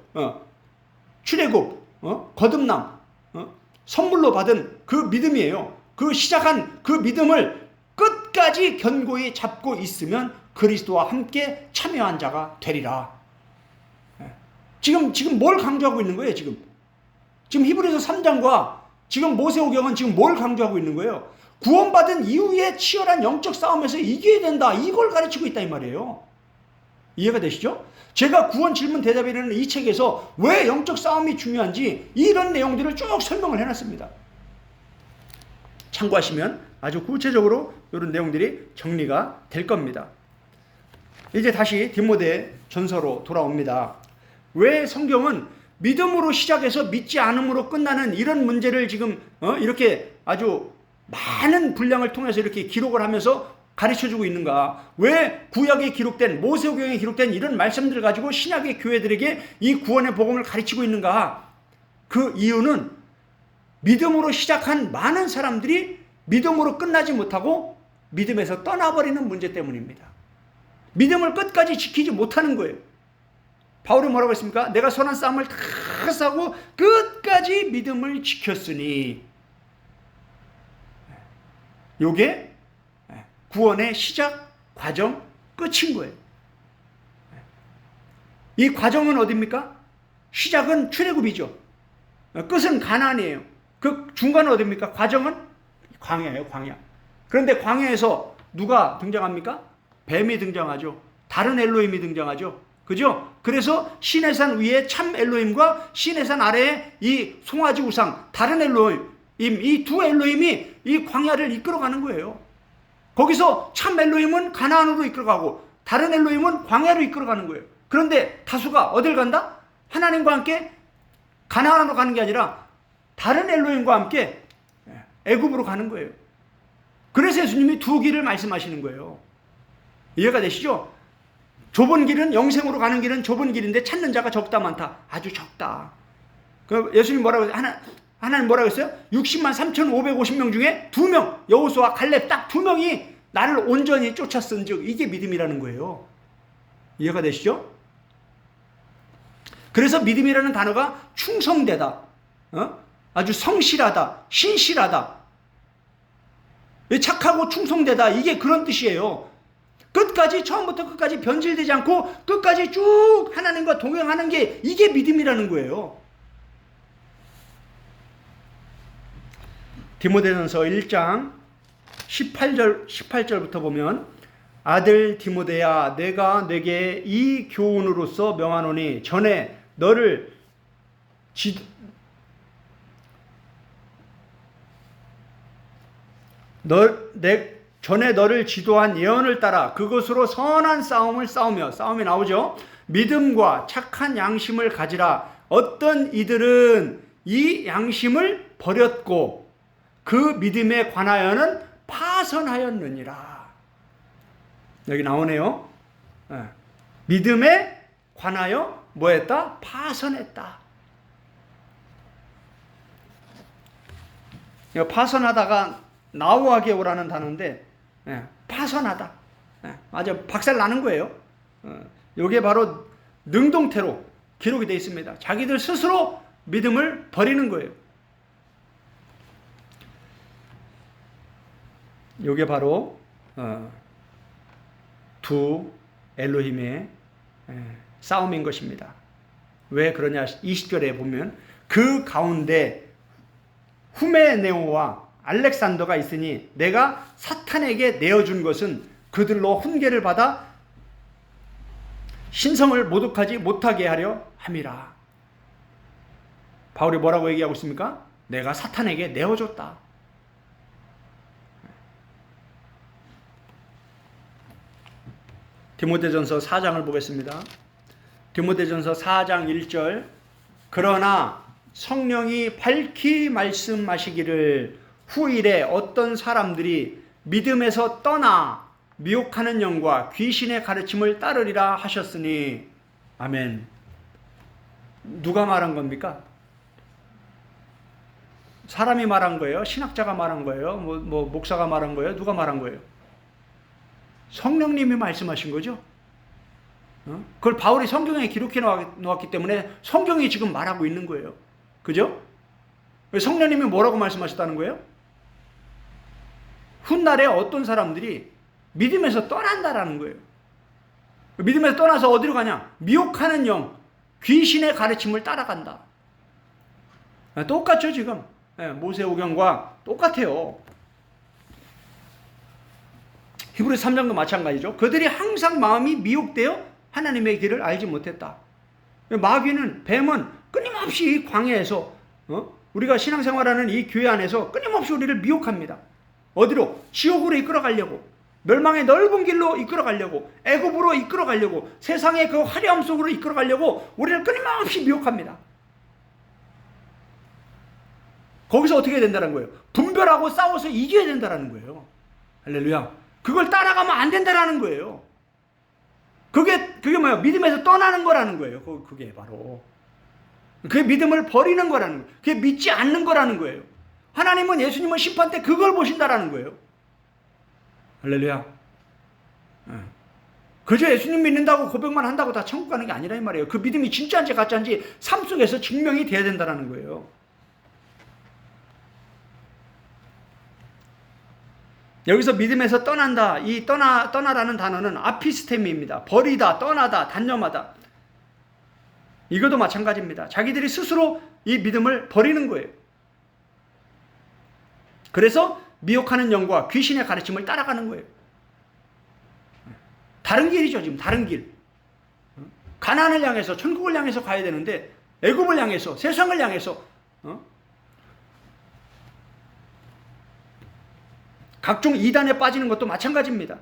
출애굽, 거듭남, 선물로 받은 그 믿음이에요. 그 시작한 그 믿음을 끝까지 견고히 잡고 있으면 그리스도와 함께 참여한 자가 되리라. 지금 뭘 강조하고 있는 거예요? 지금 히브리서 3장과 지금 모세오경은 지금 뭘 강조하고 있는 거예요? 구원받은 이후에 치열한 영적 싸움에서 이겨야 된다, 이걸 가르치고 있다 이 말이에요. 이해가 되시죠? 제가 구원 질문 대답이라는 이 책에서 왜 영적 싸움이 중요한지 이런 내용들을 쭉 설명을 해놨습니다. 참고하시면 아주 구체적으로 이런 내용들이 정리가 될 겁니다. 이제 다시 디모데 전서로 돌아옵니다. 왜 성경은 믿음으로 시작해서 믿지 않음으로 끝나는 이런 문제를 지금 이렇게 아주 많은 분량을 통해서 이렇게 기록을 하면서 가르쳐주고 있는가? 왜 구약에 기록된, 모세오경에 기록된 이런 말씀들을 가지고 신약의 교회들에게 이 구원의 복음을 가르치고 있는가? 그 이유는 믿음으로 시작한 많은 사람들이 믿음으로 끝나지 못하고 믿음에서 떠나버리는 문제 때문입니다. 믿음을 끝까지 지키지 못하는 거예요. 바울이 뭐라고 했습니까? 내가 선한 싸움을 다 싸고 끝까지 믿음을 지켰으니, 요게 구원의 시작, 과정, 끝인 거예요. 이 과정은 어디입니까? 시작은 출애굽이죠. 끝은 가나안이에요. 그 중간은 어디입니까? 과정은 광야예요, 광야. 그런데 광야에서 누가 등장합니까? 뱀이 등장하죠. 다른 엘로힘이 등장하죠. 그죠? 그래서 시내산 위에 참 엘로힘과 시내산 아래에 이 송아지 우상, 다른 엘로힘, 이 두 엘로힘이 이 광야를 이끌어가는 거예요. 거기서 참 엘로힘은 가나안으로 이끌어가고 다른 엘로힘은 광야로 이끌어가는 거예요. 그런데 다수가 어딜 간다? 하나님과 함께 가나안으로 가는 게 아니라 다른 엘로힘과 함께 애굽으로 가는 거예요. 그래서 예수님이 두 길을 말씀하시는 거예요. 이해가 되시죠? 좁은 길은, 영생으로 가는 길은 좁은 길인데 찾는 자가 적다 많다. 아주 적다. 예수님 뭐라고 했어요? 하나님 뭐라고 했어요? 60만 3,550명 중에 2명, 여호수아 갈렙 딱 2명이 나를 온전히 쫓았은 즉, 이게 믿음이라는 거예요. 이해가 되시죠? 그래서 믿음이라는 단어가 충성되다, 아주 성실하다, 신실하다, 착하고 충성되다, 이게 그런 뜻이에요. 끝까지, 처음부터 끝까지 변질되지 않고 끝까지 쭉 하나님과 동행하는 게, 이게 믿음이라는 거예요. 디모데전서 1장 18절부터 보면, 아들 디모데야, 내가 내게 이 교훈으로서 명하노니 전에 너를 지도한 예언을 따라 그것으로 선한 싸움을 싸우며, 싸움이 나오죠. 믿음과 착한 양심을 가지라. 어떤 이들은 이 양심을 버렸고 그 믿음에 관하여는 파선하였느니라. 여기 나오네요. 믿음에 관하여 뭐했다? 파선했다. 파선하다가 나우아게오라는 단어인데, 파선하다. 맞아, 박살 나는 거예요. 이게 바로 능동태로 기록이 되어 있습니다. 자기들 스스로 믿음을 버리는 거예요. 이게 바로 두 엘로힘의 싸움인 것입니다. 왜 그러냐? 20절에 보면 그 가운데 후메네오와 알렉산더가 있으니 내가 사탄에게 내어준 것은 그들로 훈계를 받아 신성을 모독하지 못하게 하려 함이라. 바울이 뭐라고 얘기하고 있습니까? 내가 사탄에게 내어줬다. 디모데전서 4장을 보겠습니다. 디모데전서 4장 1절, 그러나 성령이 밝히 말씀하시기를 후일에 어떤 사람들이 믿음에서 떠나 미혹하는 영과 귀신의 가르침을 따르리라 하셨으니. 아멘. 누가 말한 겁니까? 사람이 말한 거예요? 신학자가 말한 거예요? 목사가 말한 거예요? 누가 말한 거예요? 성령님이 말씀하신 거죠. 그걸 바울이 성경에 기록해 놓았기 때문에 성경이 지금 말하고 있는 거예요. 그죠? 성령님이 뭐라고 말씀하셨다는 거예요? 훗날에 어떤 사람들이 믿음에서 떠난다라는 거예요. 믿음에서 떠나서 어디로 가냐? 미혹하는 영, 귀신의 가르침을 따라간다. 똑같죠, 지금. 모세오경과 똑같아요. 히브리서 3장도 마찬가지죠. 그들이 항상 마음이 미혹되어 하나님의 길을 알지 못했다. 마귀는, 뱀은 끊임없이 이 광야에서, 우리가 신앙생활하는 이 교회 안에서 끊임없이 우리를 미혹합니다. 어디로? 지옥으로 이끌어가려고, 멸망의 넓은 길로 이끌어가려고, 애굽으로 이끌어가려고, 세상의 그 화려함 속으로 이끌어가려고 우리를 끊임없이 미혹합니다. 거기서 어떻게 해야 된다는 거예요? 분별하고 싸워서 이겨야 된다는 거예요. 할렐루야. 그걸 따라가면 안 된다는 거예요. 그게 뭐예요? 믿음에서 떠나는 거라는 거예요. 그게 바로. 그게 믿음을 버리는 거라는 거예요. 그게 믿지 않는 거라는 거예요. 하나님은, 예수님은 심판 때 그걸 보신다라는 거예요. 할렐루야. 그저 예수님 믿는다고 고백만 한다고 다 천국 가는 게 아니라 이 말이에요. 그 믿음이 진짜인지 가짜인지 삶 속에서 증명이 돼야 된다는 거예요. 여기서 믿음에서 떠난다, 이 떠나라는 단어는 아피스테미입니다. 버리다, 떠나다, 단념하다. 이것도 마찬가지입니다. 자기들이 스스로 이 믿음을 버리는 거예요. 그래서 미혹하는 영과 귀신의 가르침을 따라가는 거예요. 다른 길이죠. 지금 다른 길. 가나안을 향해서, 천국을 향해서 가야 되는데 애굽을 향해서, 세상을 향해서 각종 이단에 빠지는 것도 마찬가지입니다.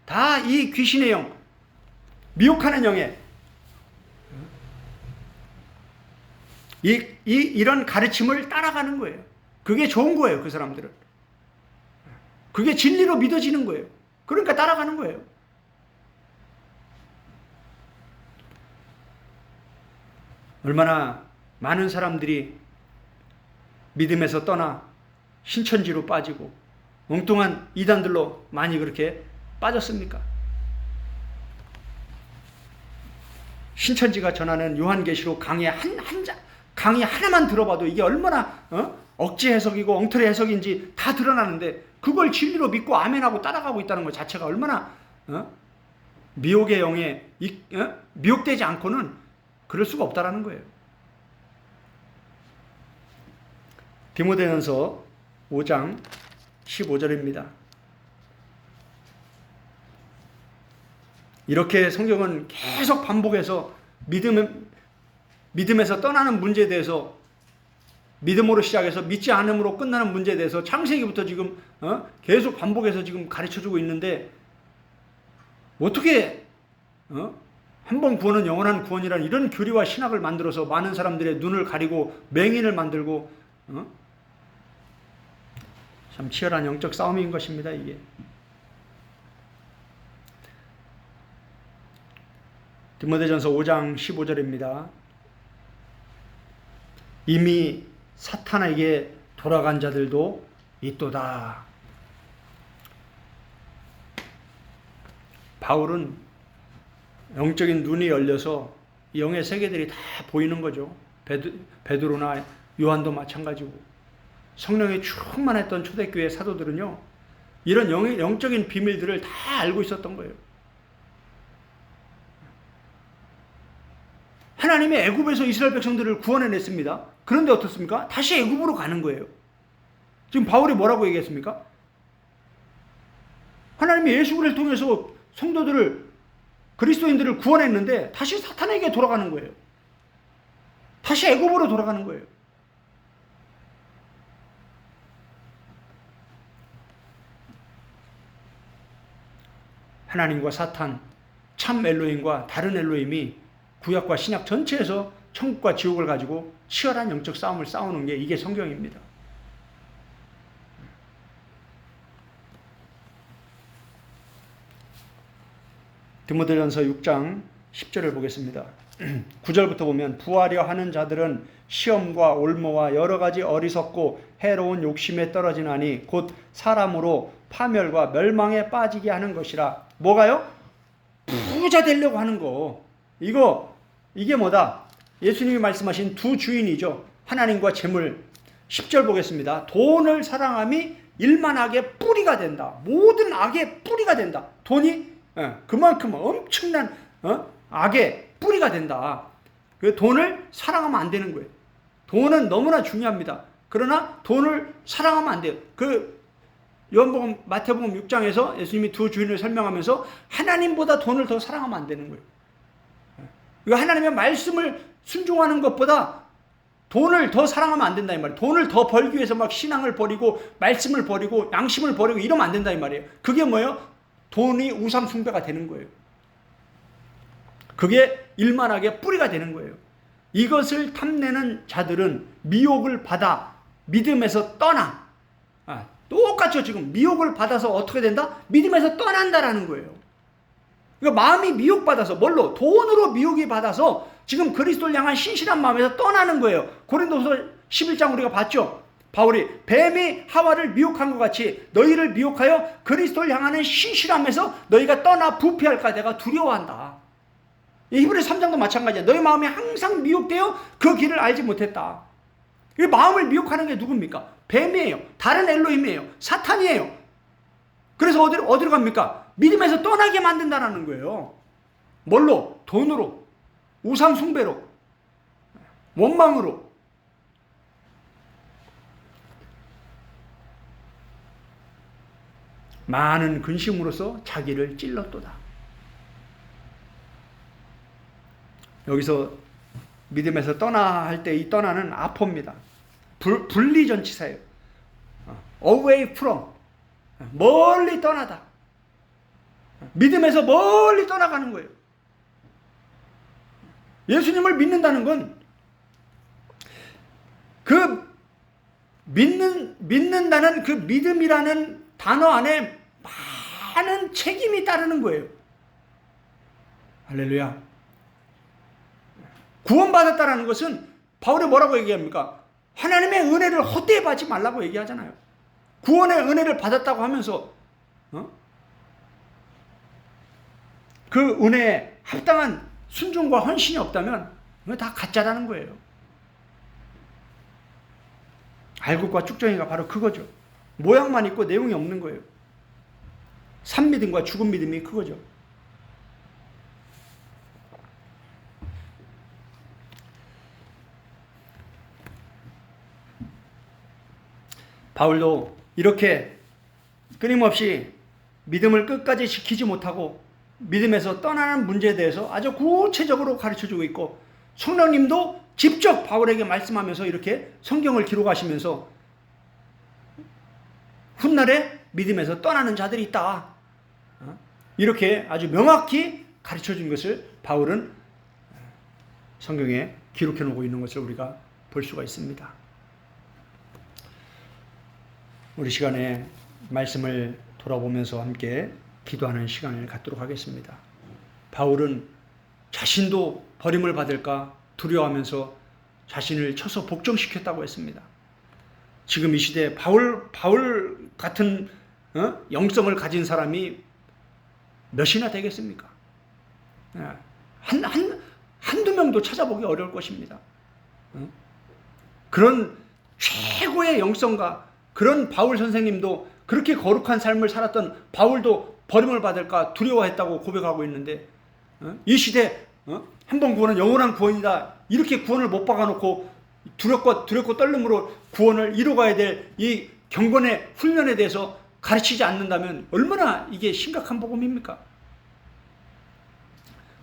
다 이 귀신의 영, 미혹하는 영에 이런 가르침을 따라가는 거예요. 그게 좋은 거예요. 그 사람들은. 그게 진리로 믿어지는 거예요. 그러니까 따라가는 거예요. 얼마나 많은 사람들이 믿음에서 떠나 신천지로 빠지고 엉뚱한 이단들로 많이 그렇게 빠졌습니까? 신천지가 전하는 요한계시록 강의 강의 하나만 들어봐도 이게 얼마나 억지 해석이고 엉터리 해석인지 다 드러나는데 그걸 진리로 믿고 아멘하고 따라가고 있다는 것 자체가 얼마나 미혹의 영에 미혹되지 않고는 그럴 수가 없다라는 거예요. 디모데전서 5장 15절입니다. 이렇게 성경은 계속 반복해서 믿음에서 떠나는 문제에 대해서 믿음으로 시작해서 믿지 않음으로 끝나는 문제에 대해서 창세기부터 지금 계속 반복해서 지금 가르쳐주고 있는데 어떻게 한 번 구원은 영원한 구원이라는 이런 교리와 신학을 만들어서 많은 사람들의 눈을 가리고 맹인을 만들고 참 치열한 영적 싸움인 것입니다. 이게 디모데전서 5장 15절입니다. 이미 사탄에게 돌아간 자들도 있도다. 바울은 영적인 눈이 열려서 영의 세계들이 다 보이는 거죠. 베드로나 요한도 마찬가지고 성령에 충만했던 초대교회 사도들은요 이런 영적인 비밀들을 다 알고 있었던 거예요. 하나님이 애굽에서 이스라엘 백성들을 구원해냈습니다. 그런데 어떻습니까? 다시 애굽으로 가는 거예요. 지금 바울이 뭐라고 얘기했습니까? 하나님이 예수 그리스도를 통해서 성도들을 그리스도인들을 구원했는데 다시 사탄에게 돌아가는 거예요. 다시 애굽으로 돌아가는 거예요. 하나님과 사탄, 참 엘로힘과 다른 엘로힘이 구약과 신약 전체에서 천국과 지옥을 가지고 치열한 영적 싸움을 싸우는 게 이게 성경입니다. 디모데전서 6장 10절을 보겠습니다. 9절부터 보면 부하려 하는 자들은 시험과 올모와 여러 가지 어리석고 해로운 욕심에 떨어지나니 곧 사람으로 파멸과 멸망에 빠지게 하는 것이라. 뭐가요? 부자 되려고 하는 거. 이게 뭐다? 예수님이 말씀하신 두 주인이죠. 하나님과 재물. 10절 보겠습니다. 돈을 사랑함이 일만악의 뿌리가 된다. 모든 악의 뿌리가 된다. 돈이 그만큼 엄청난 악의 뿌리가 된다. 그 돈을 사랑하면 안 되는 거예요. 돈은 너무나 중요합니다. 그러나 돈을 사랑하면 안 돼요. 그 요한복음 마태복음 6장에서 예수님이 두 주인을 설명하면서 하나님보다 돈을 더 사랑하면 안 되는 거예요. 하나님의 말씀을 순종하는 것보다 돈을 더 사랑하면 안 된다 이 말이에요. 돈을 더 벌기 위해서 막 신앙을 버리고 말씀을 버리고 양심을 버리고 이러면 안 된다 이 말이에요. 그게 뭐예요? 돈이 우상 숭배가 되는 거예요. 그게 일만하게 뿌리가 되는 거예요. 이것을 탐내는 자들은 미혹을 받아 믿음에서 떠나. 똑같죠. 지금 미혹을 받아서 어떻게 된다? 믿음에서 떠난다라는 거예요. 그러니까 마음이 미혹받아서 뭘로? 돈으로 미혹이 받아서 지금 그리스도를 향한 신실한 마음에서 떠나는 거예요. 고린도서 11장 우리가 봤죠. 바울이 뱀이 하와를 미혹한 것 같이 너희를 미혹하여 그리스도를 향하는 신실함에서 너희가 떠나 부패할까 내가 두려워한다. 히브리서 3장도 마찬가지야. 너희 마음이 항상 미혹되어 그 길을 알지 못했다. 이 마음을 미혹하는 게 누굽니까? 뱀이에요. 다른 엘로힘이에요. 사탄이에요. 그래서 어디로 갑니까? 믿음에서 떠나게 만든다는 거예요. 뭘로? 돈으로, 우상 숭배로, 원망으로. 많은 근심으로써 자기를 찔렀도다. 여기서 믿음에서 떠나 할 때 이 떠나는 아포입니다. 분리전치사예요. away from, 멀리 떠나다. 믿음에서 멀리 떠나가는 거예요. 예수님을 믿는다는 건 그 믿는다는 그 믿음이라는 단어 안에 많은 책임이 따르는 거예요. 할렐루야. 구원받았다라는 것은 바울이 뭐라고 얘기합니까? 하나님의 은혜를 헛되이 받지 말라고 얘기하잖아요. 구원의 은혜를 받았다고 하면서 그 은혜에 합당한 순종과 헌신이 없다면 그거 다 가짜라는 거예요. 알곡과 쭉정이가 바로 그거죠. 모양만 있고 내용이 없는 거예요. 산 믿음과 죽은 믿음이 그거죠. 바울도 이렇게 끊임없이 믿음을 끝까지 지키지 못하고 믿음에서 떠나는 문제에 대해서 아주 구체적으로 가르쳐주고 있고, 성령님도 직접 바울에게 말씀하면서 이렇게 성경을 기록하시면서 훗날에 믿음에서 떠나는 자들이 있다, 이렇게 아주 명확히 가르쳐준 것을 바울은 성경에 기록해 놓고 있는 것을 우리가 볼 수가 있습니다. 우리 시간에 말씀을 돌아보면서 함께 기도하는 시간을 갖도록 하겠습니다. 바울은 자신도 버림을 받을까 두려워하면서 자신을 쳐서 복종시켰다고 했습니다. 지금 이 시대에 바울 같은 영성을 가진 사람이 몇이나 되겠습니까? 한두 명도 찾아보기 어려울 것입니다. 그런 최고의 영성가, 그런 바울 선생님도, 그렇게 거룩한 삶을 살았던 바울도 버림을 받을까 두려워했다고 고백하고 있는데, 이 시대 한 번 구원은 영원한 구원이다, 이렇게 구원을 못 박아놓고 두렵고 떨림으로 구원을 이루어가야 될 이 경건의 훈련에 대해서 가르치지 않는다면 얼마나 이게 심각한 복음입니까?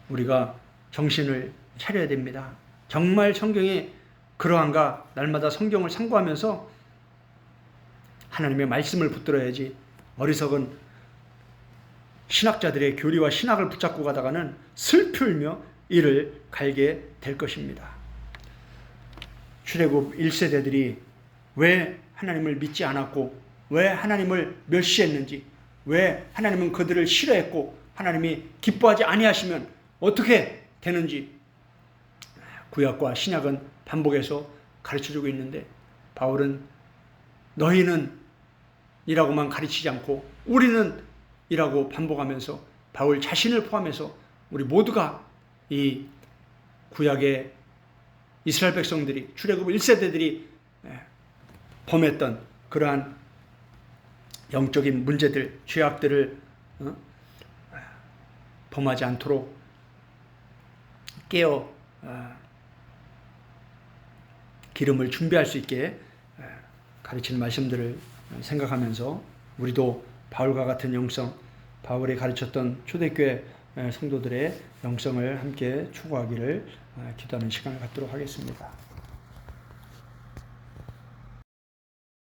우리가 정신을 차려야 됩니다. 정말 성경이 그러한가, 날마다 성경을 상고하면서 하나님의 말씀을 붙들어야지 어리석은 신학자들의 교리와 신학을 붙잡고 가다가는 슬플며 이를 갈게 될 것입니다. 출애굽 1세대들이 왜 하나님을 믿지 않았고, 왜 하나님을 멸시했는지, 왜 하나님은 그들을 싫어했고 하나님이 기뻐하지 아니하시면 어떻게 되는지 구약과 신약은 반복해서 가르쳐주고 있는데, 바울은 너희는 이라고만 가르치지 않고 우리는 이라고 반복하면서 바울 자신을 포함해서 우리 모두가 이 구약의 이스라엘 백성들이, 출애굽 1세대들이 범했던 그러한 영적인 문제들, 죄악들을 범하지 않도록 깨어 기름을 준비할 수 있게 가르치는 말씀들을 생각하면서 우리도 바울과 같은 영성, 바울이 가르쳤던 초대교회 성도들의 영성을 함께 추구하기를 기도하는 시간을 갖도록 하겠습니다.